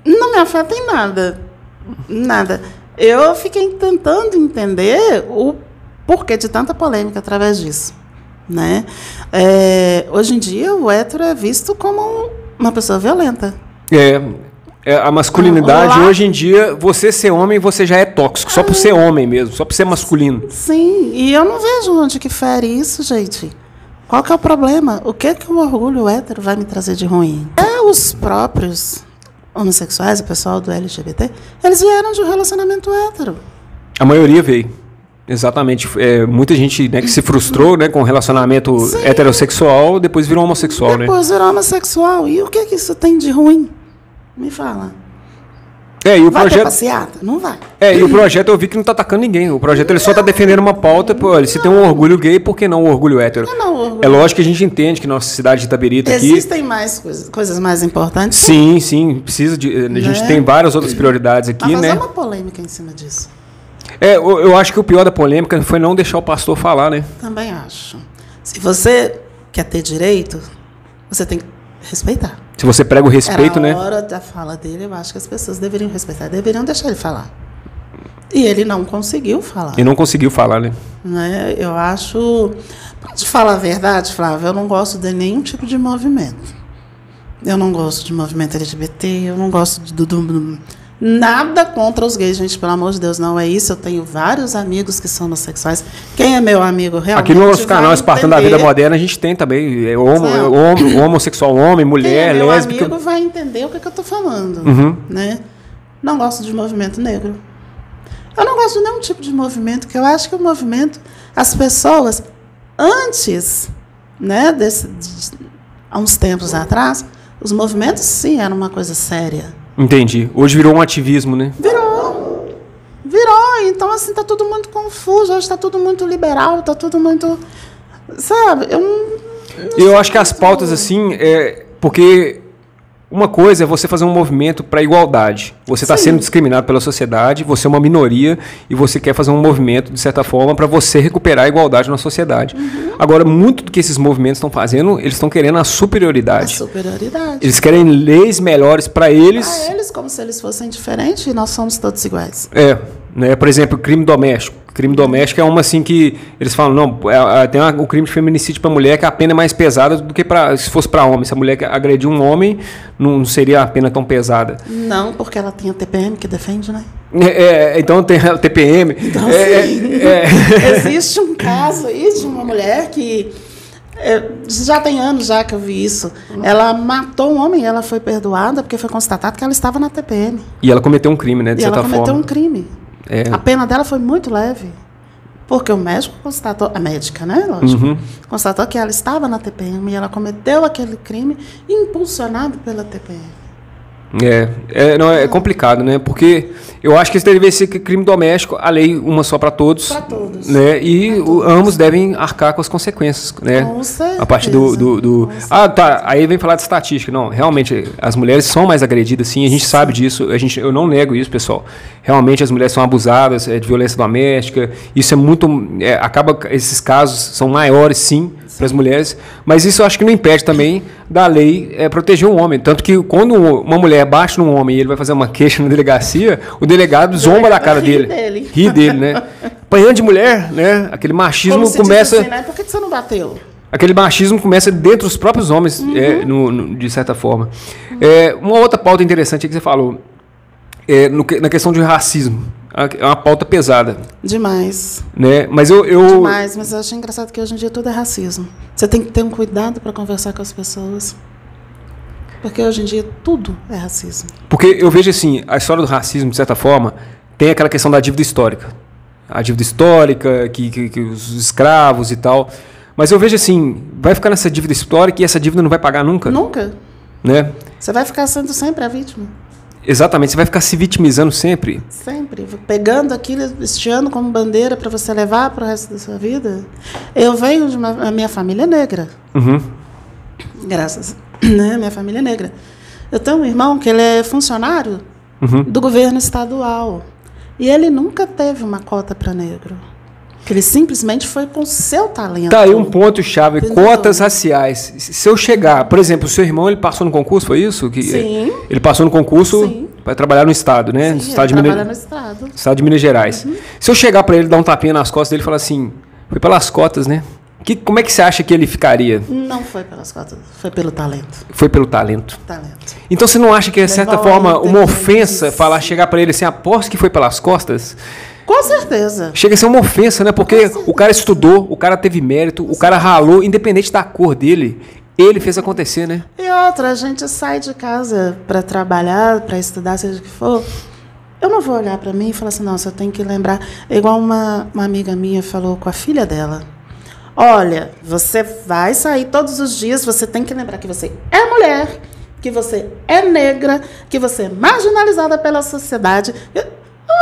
não me afeta em nada. Nada. Eu fiquei tentando entender o porquê de tanta polêmica através disso. Né? Hoje em dia, o hétero é visto como uma pessoa violenta. A masculinidade, hoje em dia, você ser homem, você já é tóxico, só por ser homem mesmo, só por ser masculino. Sim, e eu não vejo onde que fere isso, gente. Qual que é o problema? O que o orgulho hétero vai me trazer de ruim? Os próprios homossexuais, o pessoal do LGBT, eles vieram de um relacionamento hétero. A maioria veio. Exatamente. Muita gente, né, que se frustrou, né, com o relacionamento heterossexual, depois virou homossexual. Depois virou homossexual. E o que isso tem de ruim? Me fala. E o vai projeto... ter passeata? Não vai. E o projeto eu vi que não está atacando ninguém. O projeto ele só está defendendo uma pauta. Se tem um orgulho gay, por que não o orgulho hétero? Orgulho. É lógico que a gente entende que nossa cidade de Itabirita aqui... Existem mais coisas mais importantes? Sim. Precisa de... A gente tem várias outras prioridades aqui, mas né? Mas uma polêmica em cima disso. Eu acho que o pior da polêmica foi não deixar o pastor falar, né? Também acho. Se você quer ter direito, você tem que respeitar. Se você prega o respeito, né? Na hora da fala dele, eu acho que as pessoas deveriam respeitar, deveriam deixar ele falar. E ele não conseguiu falar. Ele não conseguiu falar, né? Eu acho... Pode falar a verdade, Flávio, eu não gosto de nenhum tipo de movimento. Eu não gosto de movimento LGBT, eu não gosto nada contra os gays, gente, pelo amor de Deus, não é isso. Eu tenho vários amigos que são homossexuais. Quem é meu amigo realmente... Aqui no nosso canal Espartano da Vida Moderna, a gente tem também homossexual, homem, mulher, quem é lésbica. Meu amigo vai entender o que eu estou falando. Né? Não gosto de movimento negro. Eu não gosto de nenhum tipo de movimento, porque eu acho que o movimento... As pessoas, antes, né, há uns tempos atrás, os movimentos, sim, eram uma coisa séria. Entendi. Hoje virou um ativismo, né? Virou. Então, assim, tá tudo muito confuso. Hoje tá tudo muito liberal, tá tudo muito... Sabe? Eu acho que as pautas, assim, porque uma coisa é você fazer um movimento para igualdade. Você está sendo discriminado pela sociedade, você é uma minoria e você quer fazer um movimento, de certa forma, para você recuperar a igualdade na sociedade. Agora, muito do que esses movimentos estão fazendo, eles estão querendo a superioridade. Eles querem leis melhores para eles. Para eles, como se eles fossem diferentes e nós somos todos iguais. Né? Por exemplo, crime doméstico. Crime doméstico é uma assim que eles falam, não, tem o crime de feminicídio para mulher que a pena é mais pesada do que se fosse para homem. Se a mulher agredir um homem, não seria a pena tão pesada. Não, porque ela tem a TPM que defende, né? Então tem a TPM. Então, existe um caso aí de uma mulher que já tem anos já que eu vi isso. Ela matou um homem e ela foi perdoada porque foi constatado que ela estava na TPM. E ela cometeu um crime, né? De certa forma. Ela cometeu um crime. A pena dela foi muito leve. Porque o médico constatou, a médica, né? Lógico. Constatou que ela estava na TPM e ela cometeu aquele crime impulsionado pela TPM. É complicado, né? Porque eu acho que isso deveria ser crime doméstico, a lei uma só para todos. Para todos. Né? E ambos devem arcar com as consequências, né? Com certeza. A partir tá. Aí vem falar de estatística. Não, realmente, as mulheres são mais agredidas, sim. A gente sabe disso. Eu não nego isso, pessoal. Realmente, as mulheres são abusadas de violência doméstica. Isso é muito... esses casos são maiores, sim, para as mulheres. Mas isso eu acho que não impede também da lei proteger o homem. Tanto que quando uma mulher bate num homem e ele vai fazer uma queixa na delegacia, o delegado zomba da cara dele. Ri dele, né? Apanhando de mulher, né? Aquele machismo começa... Assim, né? Por que você não bateu? Aquele machismo começa dentro dos próprios homens, de certa forma. Uma outra pauta interessante que você falou, na questão de racismo. É uma pauta pesada. Demais. Né? Mas Demais, mas eu acho engraçado que hoje em dia tudo é racismo. Você tem que ter um cuidado para conversar com as pessoas. Porque hoje em dia tudo é racismo. Porque eu vejo assim, a história do racismo, de certa forma, tem aquela questão da dívida histórica. A dívida histórica, que os escravos e tal. Mas eu vejo assim, vai ficar nessa dívida histórica e essa dívida não vai pagar nunca. Nunca. Né? Você vai ficar sendo sempre a vítima. Exatamente, você vai ficar se vitimizando sempre. Sempre. Pegando aquilo este ano como bandeira para você levar para o resto da sua vida. Eu venho de a minha família é negra. Graças né? Minha família é negra. Eu tenho um irmão que ele é funcionário do governo estadual. E ele nunca teve uma cota para negro. Que ele simplesmente foi com o seu talento. Tá aí um ponto-chave, Entendeu? cotas raciais. Se eu chegar, por exemplo, o seu irmão, ele passou no concurso, foi isso? Sim. Ele passou no concurso Sim. para trabalhar no estado, né? Sim, Estado ele de trabalha no estado. Estado de Minas Gerais. Se eu chegar para ele, dar um tapinha nas costas dele e falar assim, foi pelas cotas, né? Como é que você acha que ele ficaria? Não foi pelas cotas, foi pelo talento. Foi pelo talento. Talento. Então você não acha que, de certa Levou forma, a uma ofensa inteligência. falar, chegar para ele assim, aposto que foi pelas costas? Com certeza. Chega a ser uma ofensa, né? Porque o cara estudou, o cara teve mérito, o cara ralou, independente da cor dele, ele fez acontecer, né? E outra, a gente sai de casa para trabalhar, para estudar, seja o que for. Eu não vou olhar para mim e falar assim, nossa, eu tenho que lembrar. Igual uma amiga minha falou com a filha dela. Olha, você vai sair todos os dias, você tem que lembrar que você é mulher, que você é negra, que você é marginalizada pela sociedade. Eu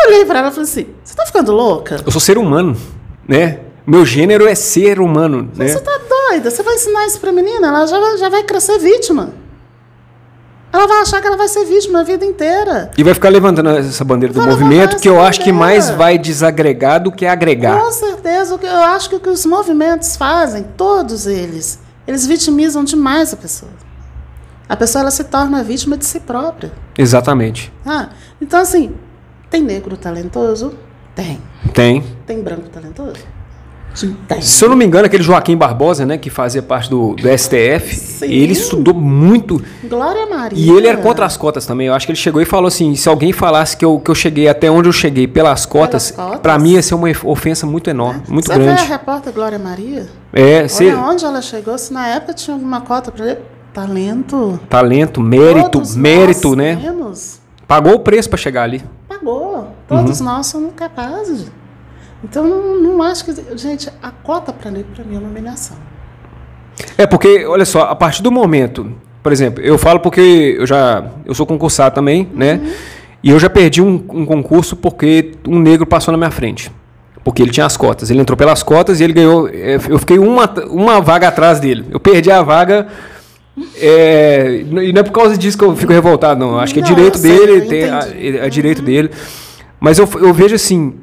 olhei para ela e falei assim, você tá ficando louca? Eu sou ser humano, né? Meu gênero é ser humano, né? Você tá doida? Você vai ensinar isso pra menina? Ela já vai crescer vítima. Ela vai achar que ela vai ser vítima a vida inteira. E vai ficar levantando essa bandeira do Vai levantar movimento, essa que eu acho que bandeira. mais vai desagregar do que agregar. Com certeza. Eu acho que o que os movimentos fazem, todos eles vitimizam demais a pessoa. A pessoa ela se torna vítima de si própria. Exatamente. Então, assim, tem negro talentoso? Tem. Tem. Tem branco talentoso? Tem. Se eu não me engano, aquele Joaquim Barbosa, né, que fazia parte do STF, Sim. ele estudou muito. Glória Maria. E ele era contra as cotas também. Eu acho que ele chegou e falou assim, se alguém falasse que eu cheguei até onde eu cheguei pelas cotas, para mim ia ser uma ofensa muito enorme, muito Você grande. vê a repórter Glória Maria? Olha onde ela chegou, se na época tinha alguma cota para ele. Talento. Talento, mérito, Todos mérito, nós né? temos. Pagou o preço para chegar ali. Pagou. Todos nós somos capazes. Então, não acho que... Gente, a cota para negro, para mim, é uma humilhação. Porque, olha só, a partir do momento... Por exemplo, eu falo porque eu sou concursado também, né? E eu já perdi um concurso porque um negro passou na minha frente. Porque ele tinha as cotas. Ele entrou pelas cotas e ele ganhou... Eu fiquei uma vaga atrás dele. Eu perdi a vaga... e não é por causa disso que eu fico revoltado, não. Eu acho que é direito dele, é direito dele. Mas eu vejo assim...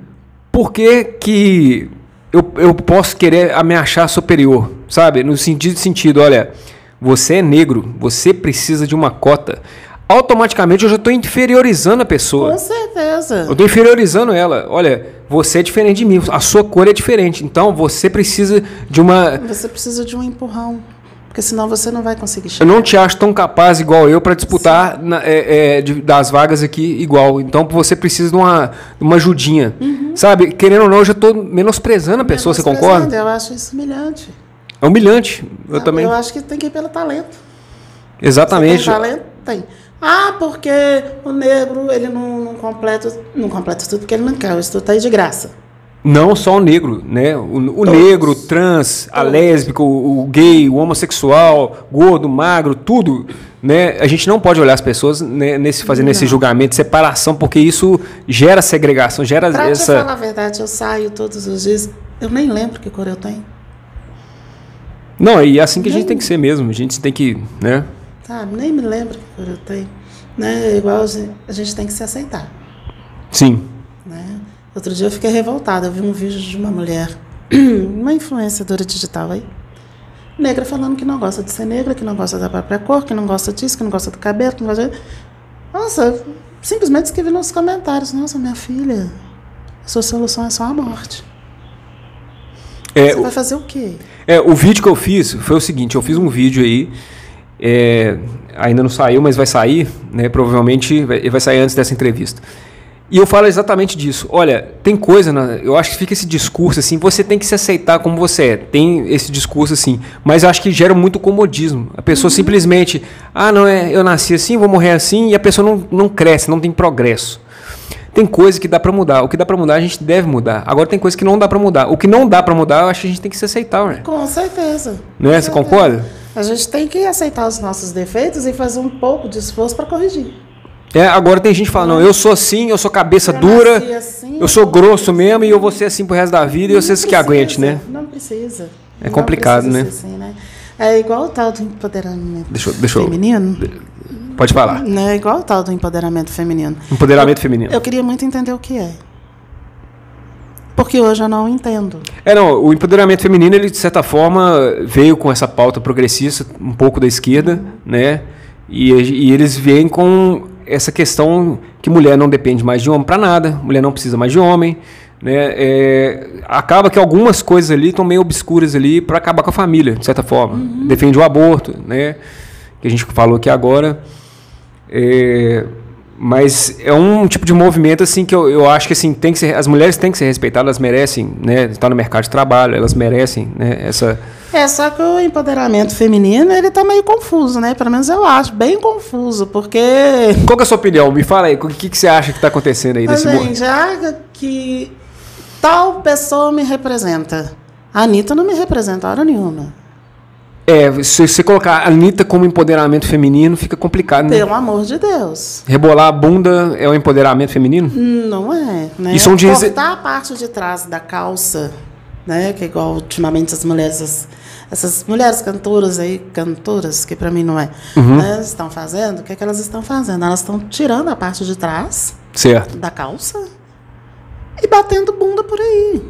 Por que eu posso querer me achar superior, sabe? No sentido, olha, você é negro, você precisa de uma cota. Automaticamente eu já estou inferiorizando a pessoa. Com certeza. Eu estou inferiorizando ela. Olha, você é diferente de mim, a sua cor é diferente. Então você precisa de uma... Você precisa de um empurrão. Porque senão você não vai conseguir chegar. Eu não te acho tão capaz igual eu para disputar das vagas aqui igual. Então você precisa de uma ajudinha. Sabe? Querendo ou não, eu já estou menosprezando a pessoa, você concorda? Eu acho isso humilhante. É humilhante. Eu também. Eu acho que tem que ir pelo talento. Exatamente. Você tem talento? Tem. Porque o negro, ele não completa tudo porque ele não quer. O estudo está aí de graça. Não só o negro, né? O negro, o trans, a lésbica, o gay, o homossexual, gordo, magro, tudo, né? A gente não pode olhar as pessoas, né, fazendo esse julgamento de separação, porque isso gera segregação, gera pra essa... Pra te falar a verdade, eu saio todos os dias, eu nem lembro que cor eu tenho. Não, e é assim que a gente tem que ser mesmo, a gente tem que, né? Sabe, nem me lembro que cor eu tenho. Né? Igual a gente tem que se aceitar. Sim. Né? Outro dia eu fiquei revoltada. Eu vi um vídeo de uma mulher, uma influenciadora digital aí, negra, falando que não gosta de ser negra, que não gosta da própria cor, que não gosta disso, que não gosta do cabelo, que não gosta de... Nossa, simplesmente escrevi nos comentários, nossa, minha filha, a sua solução é só a morte. Você vai fazer o quê? O vídeo que eu fiz foi o seguinte, eu fiz um vídeo aí, ainda não saiu, mas vai sair, né? Provavelmente vai sair antes dessa entrevista. E eu falo exatamente disso. Olha, tem coisa, eu acho que fica esse discurso assim, você tem que se aceitar como você é. Tem esse discurso assim, mas eu acho que gera muito comodismo. A pessoa simplesmente, não eu nasci assim, vou morrer assim, e a pessoa não cresce, não tem progresso. Tem coisa que dá para mudar. O que dá para mudar, a gente deve mudar. Agora tem coisa que não dá para mudar. O que não dá para mudar, eu acho que a gente tem que se aceitar, né? Com certeza. Né? Você concorda? A gente tem que aceitar os nossos defeitos e fazer um pouco de esforço para corrigir. Agora tem gente que fala, não, eu sou assim, eu sou cabeça dura, assim, eu sou grosso mesmo e eu vou ser assim pro resto da vida e vocês que aguente, né? Não precisa. É complicado, né? Assim, né? É igual o tal do empoderamento feminino. Pode falar. É igual o tal do empoderamento feminino. Empoderamento feminino. Eu queria muito entender o que é. Porque hoje eu não entendo. Não, o empoderamento feminino, ele de certa forma veio com essa pauta progressista, um pouco da esquerda, né? E eles vêm com essa questão que mulher não depende mais de homem para nada, mulher não precisa mais de homem, né? Acaba que algumas coisas ali estão meio obscuras ali para acabar com a família, de certa forma. Defende o aborto, né? Que a gente falou aqui agora. Mas é um tipo de movimento assim que eu acho que assim, tem que ser, as mulheres têm que ser respeitadas, elas merecem, né, estar no mercado de trabalho, elas merecem, né, essa... Só que o empoderamento feminino, ele tá meio confuso, né? Pelo menos eu acho, bem confuso, porque... Qual que é a sua opinião? Me fala aí, o que você acha que está acontecendo aí nesse momento? Já que tal pessoa me representa. A Anitta não me representa hora nenhuma. Se você colocar a Anitta como empoderamento feminino, fica complicado, né? Pelo amor de Deus. Rebolar a bunda é o empoderamento feminino? Não é, né? Cortar a parte de trás da calça, né? Que é igual ultimamente as mulheres, essas mulheres cantoras que para mim não é, né? Estão fazendo, o que é que elas estão fazendo? Elas estão tirando a parte de trás da calça e batendo bunda por aí.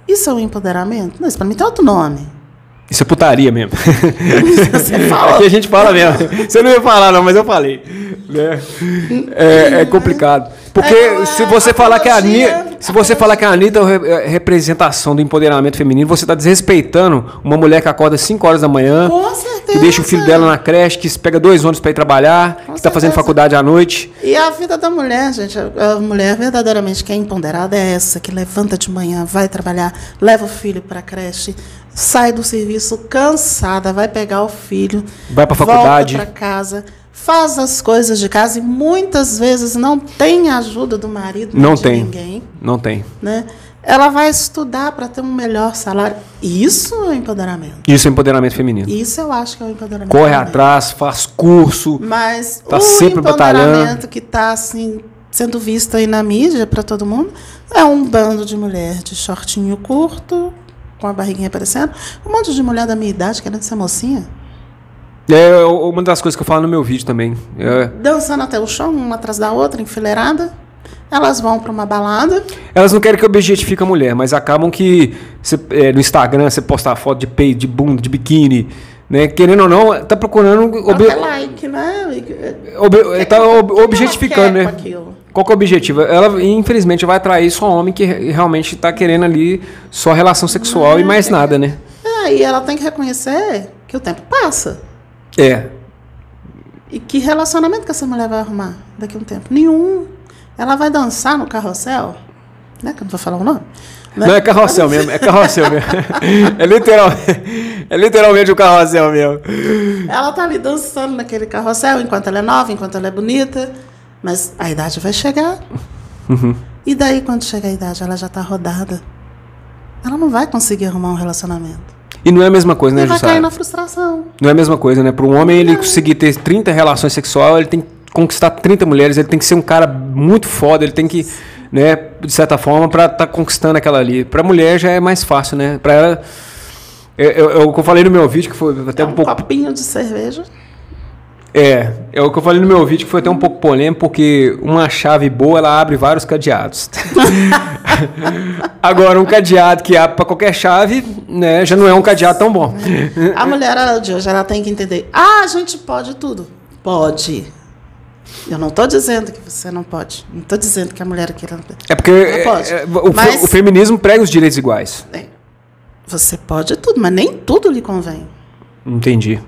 Isso é um empoderamento? Não, isso para mim tem outro nome. Isso é putaria mesmo. Você fala. Aqui a gente fala mesmo. Você não ia falar, não, mas eu falei. Né? É complicado. Porque se você falar que a Anitta é a representação do empoderamento feminino, você está desrespeitando uma mulher que acorda 5 horas da manhã, com certeza, que deixa o filho dela na creche, que pega 2 ônibus para ir trabalhar, que está fazendo faculdade à noite. E a vida da mulher, gente, a mulher verdadeiramente que é empoderada é essa, que levanta de manhã, vai trabalhar, leva o filho para a creche, sai do serviço cansada, vai pegar o filho, vai para a faculdade, volta para casa, faz as coisas de casa e muitas vezes não tem ajuda do marido, não de tem ninguém. Não tem. Né? Ela vai estudar para ter um melhor salário. Isso é empoderamento. Isso é empoderamento feminino. Isso eu acho que é o empoderamento Corre feminino. Atrás, faz curso. Mas tá o sempre empoderamento batalhando. que está assim, sendo visto aí na mídia para todo mundo é um bando de mulher de shortinho curto, com a barriguinha aparecendo. Um monte de mulher da minha idade querendo ser mocinha. É uma das coisas que eu falo no meu vídeo também. Dançando até o chão, uma atrás da outra, enfileirada. Elas vão para uma balada. Elas não querem que objetifique a mulher, mas acabam que no Instagram você postar foto de peito, de bunda, de biquíni, né? Querendo ou não, tá procurando... like, né? Tá objetificando, né? Qual que é o objetivo? Ela, infelizmente, vai atrair só homem que realmente está querendo ali só relação sexual e mais nada, né? E ela tem que reconhecer que o tempo passa. E que relacionamento que essa mulher vai arrumar daqui a um tempo? Nenhum. Ela vai dançar no carrossel, né? Que eu não vou falar o nome. Né? Não, é carrossel mesmo, é literalmente o carrossel mesmo. Ela tá ali dançando naquele carrossel enquanto ela é nova, enquanto ela é bonita, mas a idade vai chegar. E daí, quando chega a idade, ela já tá rodada. Ela não vai conseguir arrumar um relacionamento. E não é a mesma coisa, né, Jussara? Vai cair na frustração. Não é a mesma coisa, né? Para um homem ele conseguir ter 30 relações sexuais, ele tem que conquistar 30 mulheres, ele tem que ser um cara muito foda, ele tem que, né, de certa forma, para estar conquistando aquela ali. Para a mulher já é mais fácil, né? Para ela, o que eu falei no meu vídeo, que foi até um pouco... copinho de cerveja. É o que eu falei no meu vídeo, que foi até um pouco polêmico, porque uma chave boa, ela abre vários cadeados. Agora, um cadeado que abre para qualquer chave, né, já não é um cadeado tão bom. A mulher de hoje, ela tem que entender, a gente pode tudo. Pode. Eu não estou dizendo que você não pode. Não estou dizendo que a mulher aqui não pode. É porque o feminismo prega os direitos iguais. Você pode tudo, mas nem tudo lhe convém. Entendi.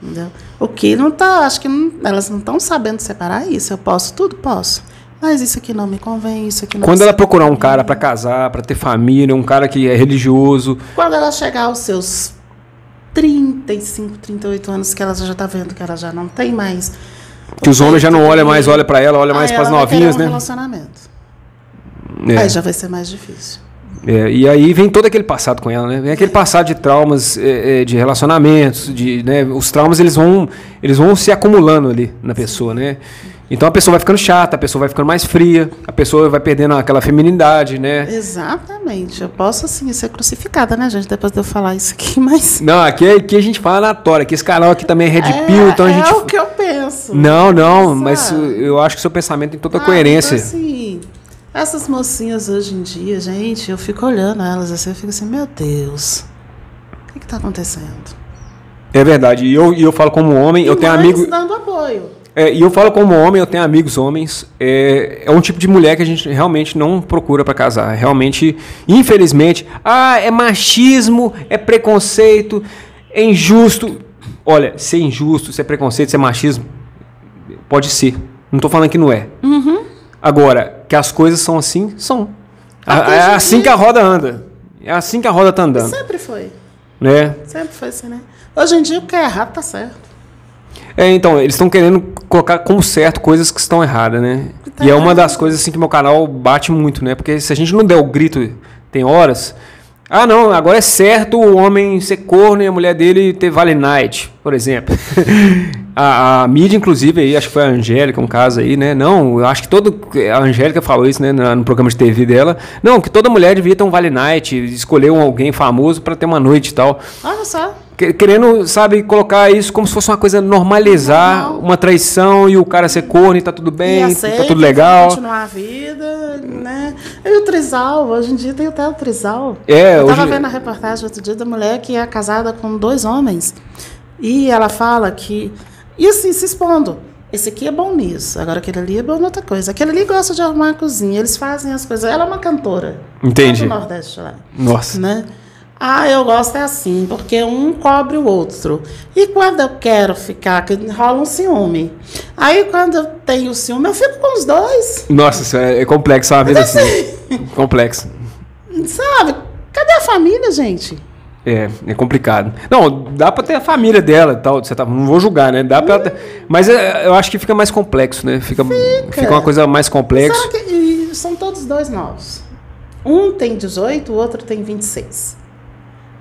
Entendeu? O que não tá, acho que elas não estão sabendo separar isso. Eu posso tudo? Posso. Mas isso aqui não me convém, isso aqui não. Quando ela procurar um cara para casar, para ter família, um cara que é religioso. Quando ela chegar aos seus 35, 38 anos, que ela já tá vendo que ela já não tem mais. Que os homens já não olham mais, olha para ela, olha mais para as novinhas, né? Relacionamento. Aí já vai ser mais difícil. E aí vem todo aquele passado com ela, né? Vem aquele passado de traumas, de relacionamentos, né? Os traumas eles vão se acumulando ali na pessoa, né? Então a pessoa vai ficando chata, a pessoa vai ficando mais fria, a pessoa vai perdendo aquela feminilidade, né? Exatamente. Eu posso, assim, ser crucificada, né, gente? Depois de eu falar isso aqui, mas... Não, aqui a gente fala na tora, que esse canal aqui também é Red Pill, então a gente... É o que eu penso. Não, mas eu acho que o seu pensamento tem toda a coerência. Então, assim, Essas mocinhas hoje em dia, gente, eu fico olhando elas assim, eu fico assim, meu Deus, o que está acontecendo? É verdade. E eu falo como homem, eu tenho amigos. Dando apoio. E eu falo como homem, eu tenho amigos homens. É um tipo de mulher que a gente realmente não procura para casar. Realmente, infelizmente, é machismo, é preconceito, é injusto. Olha, ser injusto, ser preconceito, ser machismo, pode ser. Não estou falando que não é. Uhum. Agora, que as coisas são assim, são. É assim que a roda anda. É assim que a roda tá andando. Sempre foi. Né? Sempre foi assim, né? Hoje em dia, o que é errado tá certo. Então, eles estão querendo colocar como certo coisas que estão erradas, né? Tá e é uma das coisas assim que meu canal bate muito, né? Porque se a gente não der o grito, tem horas... não, agora é certo o homem ser corno e a mulher dele ter Vale Night, por exemplo. A mídia, inclusive, aí, acho que foi a Angélica, um caso aí, né? Não, eu acho que a Angélica falou isso, né, no programa de TV dela. Não, que toda mulher devia ter um Vale Night, escolher alguém famoso para ter uma noite e tal. Olha só. Querendo, sabe, colocar isso como se fosse uma coisa, normalizar uma traição e o cara ser corno e tá tudo bem, tá tudo legal. Continuar a vida, né? E o trisal, hoje em dia tem até o trisal. Eu tava vendo a reportagem outro dia da mulher que é casada com 2 homens e ela fala que, e assim, se expondo, esse aqui é bom nisso, agora aquele ali é bom em outra coisa. Aquele ali gosta de arrumar a cozinha, eles fazem as coisas. Ela é uma cantora. Entendi. Do Nordeste lá. Nossa. Né? Eu gosto assim, porque um cobre o outro. E quando eu quero ficar, que rola um ciúme. Aí quando eu tenho ciúme, eu fico com os 2. Nossa, isso é complexo uma vez assim. Complexo. Sabe? Cadê a família, gente? É complicado. Não, dá pra ter a família dela e tal, não vou julgar, né? Dá pra mas eu acho que fica mais complexo, né? Fica uma coisa mais complexa. E são todos 2 novos. Um tem 18, o outro tem 26.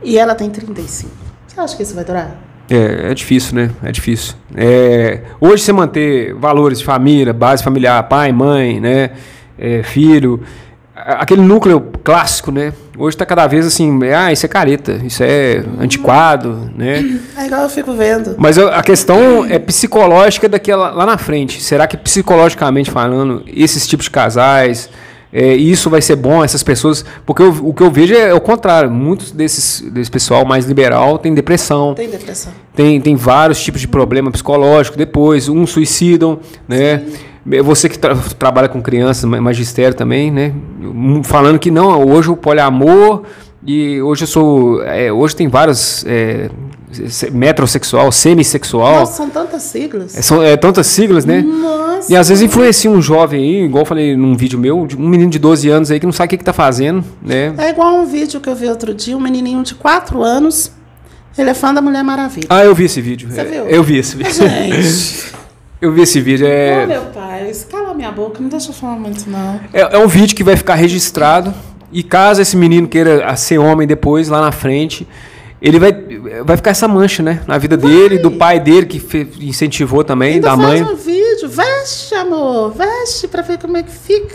E ela tem 35. Você acha que isso vai durar? É difícil, né? É difícil. Hoje você manter valores de família, base familiar, pai, mãe, né? Filho, aquele núcleo clássico, né? Hoje está cada vez assim, isso é careta, isso é antiquado, né? É igual eu fico vendo. Mas a questão é psicológica lá na frente. Será que psicologicamente falando, esses tipos de casais... isso vai ser bom, essas pessoas... Porque o que eu vejo é o contrário. Muitos desse pessoal mais liberal tem depressão. Tem depressão. Tem vários tipos de problema psicológico. Depois, uns suicidam, né? Sim. Você que trabalha com crianças, magistério também, né? Falando que não, hoje o poliamor... E hoje hoje tem vários... metrosexual, semissexual. Nossa, são tantas siglas. São tantas siglas, né? Nossa. E às vezes influencia um jovem aí, igual eu falei num vídeo meu, um menino de 12 anos aí que não sabe o que tá fazendo, né? É igual um vídeo que eu vi outro dia, um menininho de 4 anos, ele é fã da Mulher Maravilha. Eu vi esse vídeo. Você viu? Eu vi esse vídeo. Gente. Eu vi esse vídeo. Meu pai, cala minha boca, não deixa eu falar muito, não. É um vídeo que vai ficar registrado e caso esse menino queira ser homem depois, lá na frente... Ele vai ficar essa mancha, né? Na vida dele, do pai dele, que incentivou também, ainda da mãe. Faz um vídeo, veste, amor, veste pra ver como é que fica.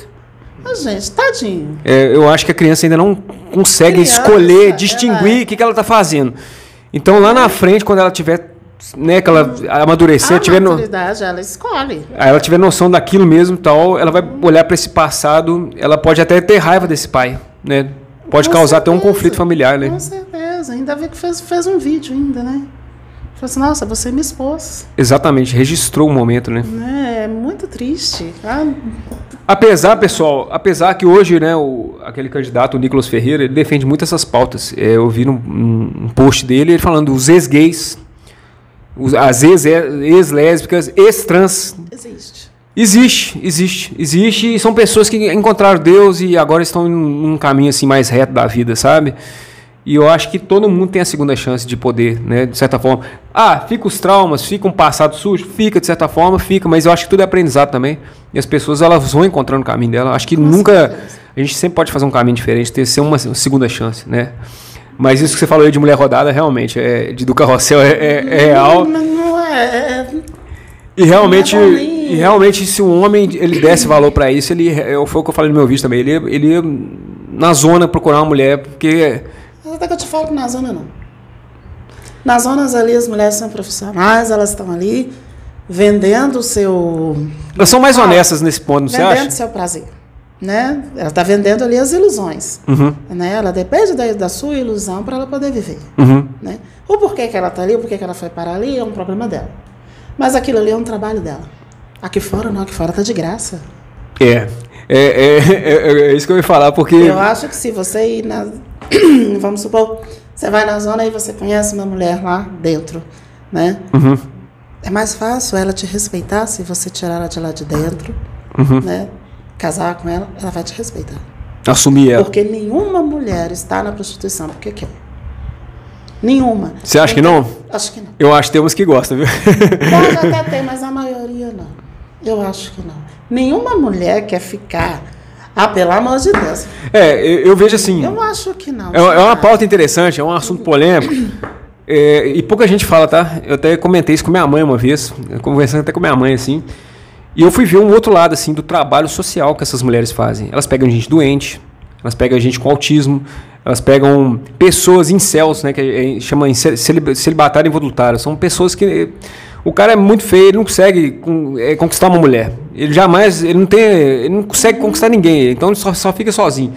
Gente, tadinho. Eu acho que a criança ainda não consegue escolher, distinguir o que ela tá fazendo. Então, lá na frente, quando ela tiver, né, que ela amadurecer, ela escolhe. Aí ela tiver noção daquilo mesmo e tal, ela vai olhar para esse passado, ela pode até ter raiva desse pai, né? Pode causar até um conflito familiar, né? Com certeza. Ainda bem que fez um vídeo ainda, né? Falei assim, nossa, você me expôs. Exatamente, registrou o momento, né? É muito triste. Apesar que hoje, né, aquele candidato, o Nicolas Ferreira, ele defende muito essas pautas. Eu vi num post dele, ele falando dos ex-gays, as ex-lésbicas, ex-trans. Existe e são pessoas que encontraram Deus e agora estão num caminho assim mais reto da vida, sabe? E eu acho que todo mundo tem a segunda chance de poder, né, de certa forma. Fica os traumas, fica um passado sujo, fica de certa forma, mas eu acho que tudo é aprendizado também. E as pessoas elas vão encontrando o caminho dela. Acho que a gente sempre pode fazer um caminho diferente, ter ser uma segunda chance, né? Mas isso que você falou aí de mulher rodada, realmente, do carrossel é real. Não é. E realmente, se o homem ele desse valor para isso, foi o que eu falei no meu vídeo também, ele ia na zona procurar uma mulher, porque... Até que eu te falo que na zona não. Nas zonas ali as mulheres são profissionais, elas estão ali vendendo o seu... Elas são mais honestas nesse ponto, não você acha? Vendendo o seu prazer. né? Ela está vendendo ali as ilusões. Uhum. Né? Ela depende da sua ilusão para ela poder viver. Uhum. Né? O porquê que ela está ali, o porquê que ela foi parar ali, é um problema dela. Mas aquilo ali é um trabalho dela. Aqui fora não, aqui fora está de graça. É isso que eu ia falar, porque... Eu acho que se você ir na... Vamos supor, você vai na zona e você conhece uma mulher lá dentro, né? Uhum. É mais fácil ela te respeitar se você tirar ela de lá de dentro, né? Casar com ela, ela vai te respeitar. Assumir ela. Porque nenhuma mulher está na prostituição porque quer. Nenhuma. Você acha que não? Acho que não. Eu acho que tem uns que gostam, viu? Pode até ter, mas a maioria não. Eu acho que não. Nenhuma mulher quer ficar... Ah, pelo amor de Deus. Eu vejo assim... Eu acho que não. É uma pauta interessante, é um assunto polêmico. E pouca gente fala, tá? Eu até comentei isso com minha mãe uma vez, conversando até com minha mãe, assim. E eu fui ver um outro lado, assim, do trabalho social que essas mulheres fazem. Elas pegam gente doente, elas pegam gente com autismo, elas pegam pessoas incels, né? Que chama celibatário involuntário. São pessoas que... O cara é muito feio, ele não consegue conquistar uma mulher. Ele não consegue conquistar ninguém, então ele só fica sozinho.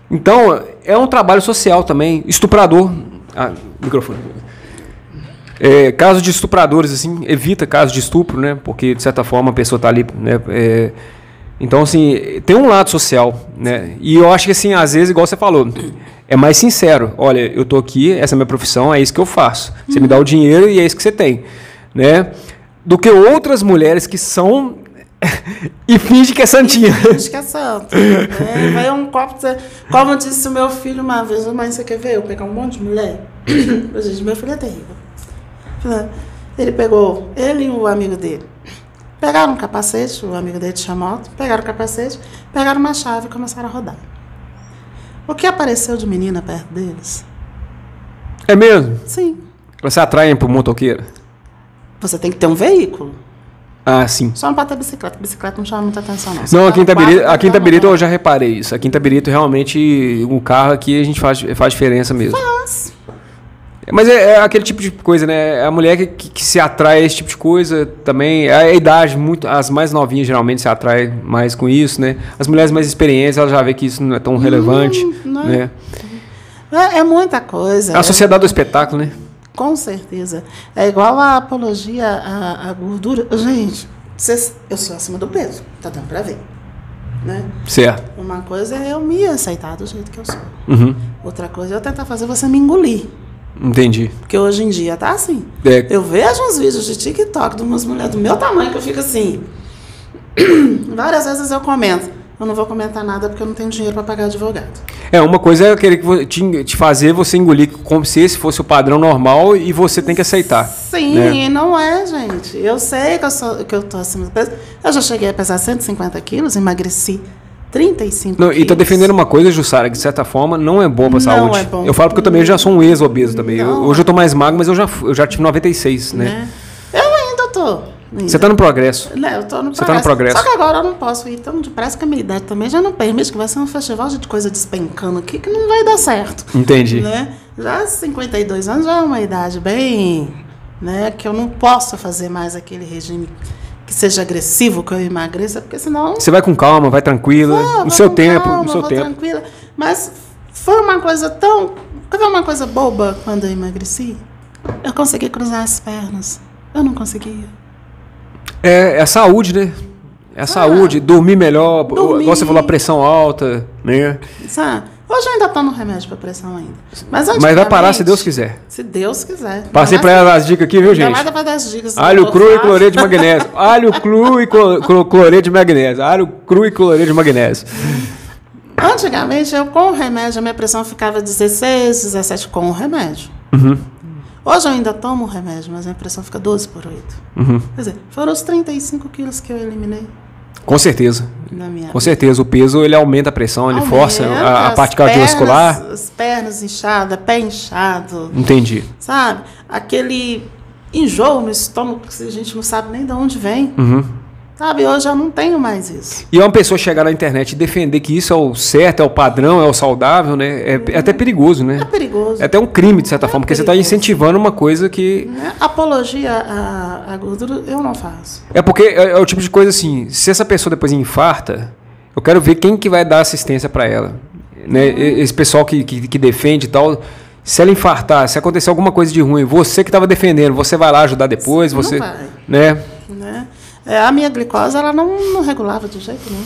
Então, é um trabalho social também. Estuprador. Microfone. Casos de estupradores, assim, evita casos de estupro, né? Porque, de certa forma, a pessoa está ali, né? Então, assim, tem um lado social, né? E eu acho que, assim, às vezes, igual você falou, é mais sincero. Olha, eu tô aqui, essa é a minha profissão, é isso que eu faço. Você me dá o dinheiro e é isso que você tem. Né? Do que outras mulheres que são e fingem que é santinha. Finge que é santo. Vai um copo, como disse o meu filho uma vez, mãe, você quer ver eu pegar um monte de mulher? Gente, meu filho é terrível. Ele pegou, ele e o amigo dele, pegaram um capacete, o amigo dele tinha moto, pegaram o capacete, pegaram uma chave e começaram a rodar. O que apareceu de menina perto deles? É mesmo? Sim. Você atrai pro motoqueiro? Você tem que ter um veículo. Ah, sim. Só não pode ter bicicleta. Bicicleta não chama muita atenção, não. Não, aqui em Itabirito eu já reparei isso. Aqui em Itabirito, realmente, um carro aqui a gente faz diferença mesmo. Faz. Mas é aquele tipo de coisa, né? A mulher que se atrai a esse tipo de coisa também. A idade, as mais novinhas geralmente se atraem mais com isso, né? As mulheres mais experientes, elas já vê que isso não é tão relevante, não. né? É muita coisa. É a sociedade do espetáculo, né? Com certeza. É igual a apologia à gordura. Gente, eu sou acima do peso. Tá dando pra ver. Né? Certo. Uma coisa é eu me aceitar do jeito que eu sou. Uhum. Outra coisa é eu tentar fazer você me engolir. Entendi. Porque hoje em dia tá assim. Eu vejo uns vídeos de TikTok de umas mulheres do meu tamanho que eu fico assim. Várias vezes eu comento. Eu não vou comentar nada porque eu não tenho dinheiro para pagar advogado. Uma coisa é eu querer te fazer você engolir como se esse fosse o padrão normal e você tem que aceitar. Sim, né? Não é, gente. Eu sei que eu tô acima do peso. Eu já cheguei a pesar 150 quilos, emagreci 35 quilos. E tá defendendo uma coisa, Jussara, que de certa forma não é bom para a saúde. Não é bom. Eu falo porque eu também já sou um ex-obeso também. Hoje eu tô mais magro, mas eu já tive 96, né? Eu ainda tô. Você está no progresso. Não, eu estou no progresso. Você está no progresso. Só que agora eu não posso ir tão depressa que a minha idade também já não permite, que vai ser um festival de coisa despencando aqui que não vai dar certo. Entendi. Né? Já 52 anos já é uma idade bem... Né, que eu não posso fazer mais aquele regime que seja agressivo, que eu emagreça, porque senão... Você vai com calma, vai tranquila, no seu tempo, no seu tempo. Tranquila. Mas foi uma coisa tão... Foi uma coisa boba quando eu emagreci. Eu consegui cruzar as pernas. Eu não conseguia. É a saúde, né? É a saúde, dormir melhor, igual você falou, a pressão alta, né? Sabe? Hoje eu ainda tomo remédio para pressão ainda. Mas vai parar se Deus quiser. Se Deus quiser. Passei para ela as dicas aqui, viu, gente? Nada para dar as dicas. Alho cru e cloreto de magnésio. Alho cru e cloreto de magnésio. Alho cru e cloreto de magnésio. Antigamente, eu com o remédio, a minha pressão ficava 16, 17 com o remédio. Uhum. Hoje eu ainda tomo o remédio, mas a minha pressão fica 12/8. Uhum. Quer dizer, foram os 35 quilos que eu eliminei. Com certeza. Na minha Com certeza. O peso, ele aumenta a pressão, ele força a parte cardiovascular. As pernas inchadas, pé inchado. Entendi. Sabe? Aquele enjoo no estômago que a gente não sabe nem de onde vem. Uhum. Sabe? Hoje eu não tenho mais isso. E uma pessoa chegar na internet e defender que isso é o certo, é o padrão, é o saudável, né? É até perigoso, né? É perigoso. É até um crime, de certa forma, porque você está incentivando uma coisa que... Apologia à gordura, eu não faço. É porque é o tipo de coisa assim, se essa pessoa depois infarta, Eu quero ver quem que vai dar assistência para ela. Né? Esse pessoal que defende e tal, se ela infartar, se acontecer alguma coisa de ruim, você que estava defendendo, você vai lá ajudar depois, Não você, vai. né? A minha glicose, ela não regulava de jeito nenhum.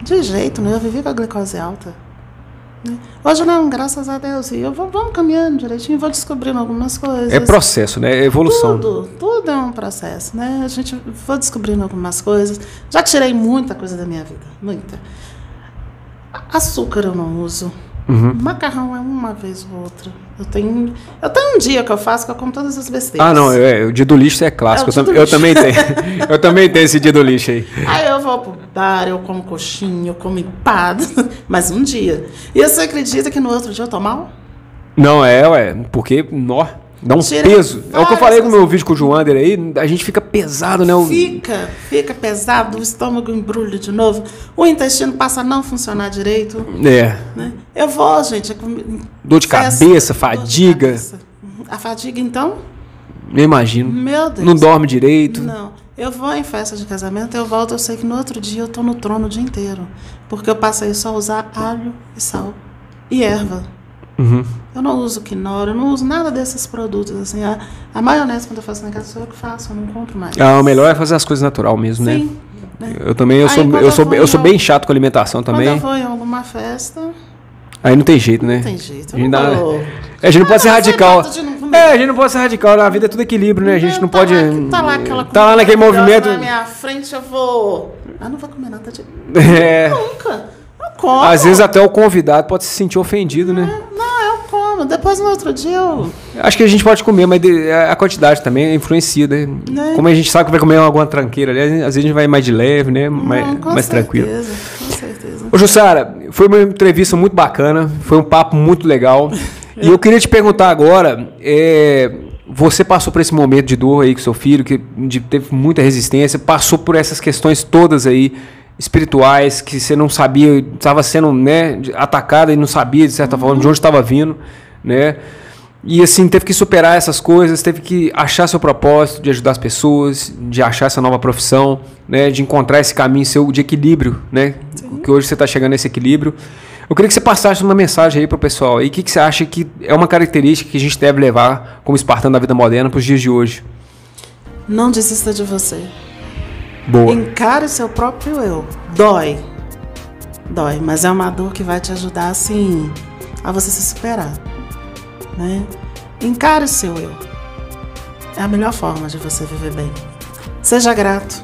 De jeito nenhum, eu vivia com a glicose alta. Né? Hoje não, graças a Deus. E vamos caminhando direitinho, vou descobrindo algumas coisas. É processo, né? É evolução. Tudo é um processo, né? A gente vou descobrindo algumas coisas. Já tirei muita coisa da minha vida, muita. Açúcar eu não uso. Macarrão é uma vez ou outra. Eu tenho um dia que eu faço que eu como todas as besteiras. Ah, não, o dia do lixo é clássico. Eu também tenho. Eu também tenho esse dia do lixo aí. Aí eu vou pro bar, eu como coxinha, eu como empada, mas um dia. E você acredita que no outro dia eu tô mal? Não, porque dá um peso. É o que eu falei no meu vídeo com o Joander aí, a gente fica pesado, né? Fica pesado, o estômago embrulha de novo, o intestino passa a não funcionar direito. Né? Eu vou, gente. Dor de cabeça, fadiga. A fadiga, então? Eu imagino. Meu Deus. Não dorme direito. Não. Eu vou em festa de casamento, eu volto, eu sei que no outro dia eu tô no trono o dia inteiro. Porque eu passei só a usar alho e sal e erva. Eu não uso quinora, eu não uso nada desses produtos. Assim, a maionese, quando eu faço na casa, sou eu que faço, eu não compro mais. O melhor é fazer as coisas natural mesmo, Sim, né? Eu também, eu sou bem chato com alimentação também. Quando eu vou em alguma festa... Aí não tem jeito, né? Não tem jeito. A gente não pode ser radical. A gente não pode ser radical. Na vida é tudo equilíbrio, né? A gente não pode... Tá lá aquela tá lá naquele movimento... Na minha frente eu vou... não vou comer nada de... Nunca. Eu como. Às vezes até o convidado pode se sentir ofendido, né? Não, eu como. Depois no outro dia eu... Acho que a gente pode comer, mas a quantidade também influencia, né? Como a gente sabe que vai comer alguma tranqueira ali, às vezes a gente vai mais de leve, né? Mais tranquilo. Com certeza. Ô, Jussara, foi uma entrevista muito bacana, foi um papo muito legal. E eu queria te perguntar agora, você passou por esse momento de dor aí com seu filho, que teve muita resistência, passou por essas questões todas aí, espirituais, que você não sabia, estava sendo, né, atacada e não sabia, de certa forma, de onde estava vindo, né? E assim, teve que superar essas coisas, teve que achar seu propósito de ajudar as pessoas, de achar essa nova profissão, né, de encontrar esse caminho seu de equilíbrio, né? Sim. Que hoje você está chegando nesse equilíbrio. Eu queria que você passasse uma mensagem aí para o pessoal. E o que você acha que é uma característica que a gente deve levar como espartano da vida moderna para os dias de hoje? Não desista de você. Boa. Encare seu próprio eu. Dói, mas é uma dor que vai te ajudar, assim, a você se superar, né? Encare o seu eu. É a melhor forma de você viver bem. Seja grato.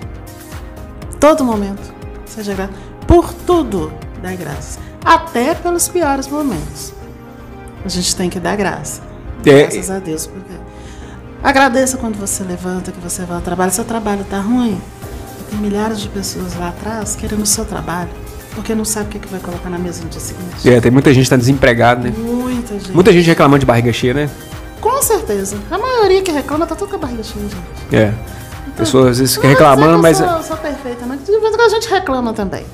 Todo momento. Seja grato. Por tudo, dá graças. Até pelos piores momentos. A gente tem que dar graça. Graças a Deus. Porque agradeça quando você levanta, que você vai ao trabalho. Seu trabalho tá ruim. Tem milhares de pessoas lá atrás querendo o seu trabalho, porque não sabe o que vai colocar na mesa no dia seguinte. Tem muita gente que está desempregada, né? Muita gente reclamando de barriga cheia, né? Com certeza. A maioria que reclama tá tudo com a barriga cheia, gente. Pessoas às vezes ficam reclamando, mas... Eu sou perfeita, né? De vez em quando a gente reclama também.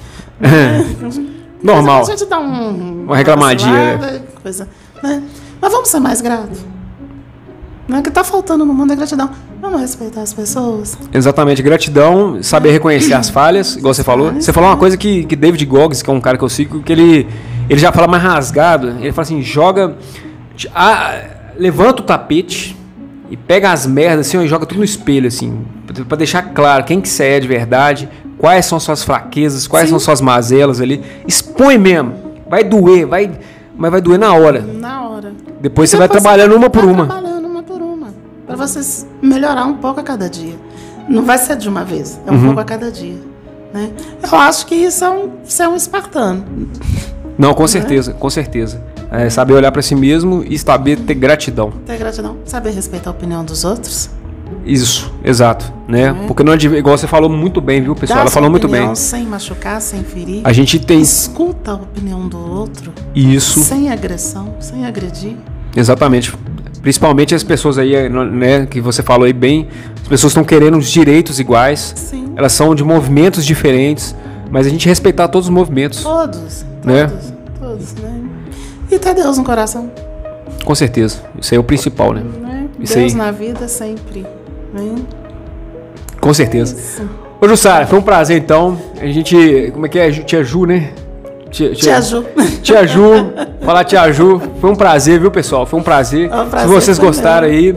Normal. A gente dá uma reclamadinha, né? Coisa, né? Mas vamos ser mais gratos. O que está faltando no mundo é gratidão. Vamos respeitar as pessoas. Exatamente, gratidão, saber reconhecer as falhas, igual você falou. Você falou uma coisa que David Goggins, que é um cara que eu sigo, que ele já fala mais rasgado. Ele fala assim, levanta o tapete e pega as merdas assim, e joga tudo no espelho, assim, para deixar claro quem que você é de verdade, quais são suas fraquezas, quais são suas mazelas ali. Expõe mesmo, vai doer, mas vai doer na hora. Na hora. Depois você vai trabalhando uma por uma. Para você melhorar um pouco a cada dia. Não vai ser de uma vez, é um pouco a cada dia. Né? Eu acho que isso é um espartano. Não, com certeza, com certeza. Saber olhar para si mesmo e saber ter gratidão. Ter gratidão, saber respeitar a opinião dos outros. Isso, exato. Né? Porque não é igual você falou muito bem, viu, pessoal? Ela falou muito bem. Sem machucar, sem ferir. A gente tem... Escuta a opinião do outro. Isso. Sem agressão, sem agredir. Exatamente. Principalmente as pessoas aí, né, que você falou aí bem, as pessoas estão querendo os direitos iguais. Sim. Elas são de movimentos diferentes, mas a gente respeitar todos os movimentos. Todos, né? né? E ter Deus no coração. Com certeza. Isso aí é o principal, né? Deus Isso aí. na vida sempre. Né? Com certeza. Ô, Jussara, foi um prazer, então. A gente... Como é que é? Tia Ju, né? Tia Ju. Tia Ju. Falar Tia Ju. Foi um prazer, viu, pessoal? Foi um prazer. Se vocês gostaram aí...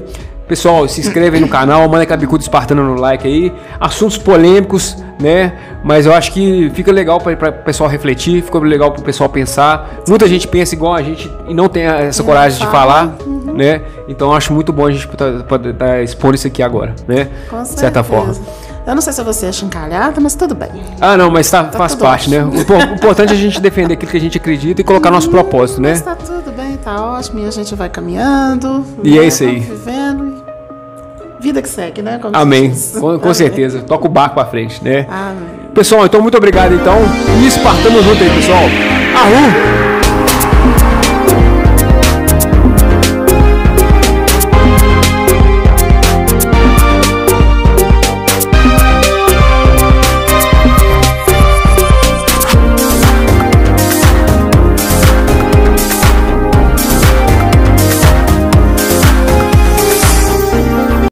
Pessoal, se inscreve aí no canal, manda aquela bicuda espartana no like aí. Assuntos polêmicos, né? Mas eu acho que fica legal para o pessoal refletir, fica legal para o pessoal pensar. Muita gente pensa igual a gente e não tem essa coragem de falar, né? Então eu acho muito bom a gente poder expor isso aqui agora, né? Com certeza. De certa forma. Eu não sei se você acha encalhada, mas tudo bem. Ah, não, mas faz parte, né? O importante é a gente defender aquilo que a gente acredita e colocar nosso propósito, né? Mas tá tudo bem, tá ótimo. E a gente vai caminhando. E é isso aí. Vivendo. Vida que segue, né? Como Amém. Com certeza. Toca o barco pra frente, né? Amém. Pessoal, então muito obrigado, então. E espartamos junto aí, pessoal. Arru!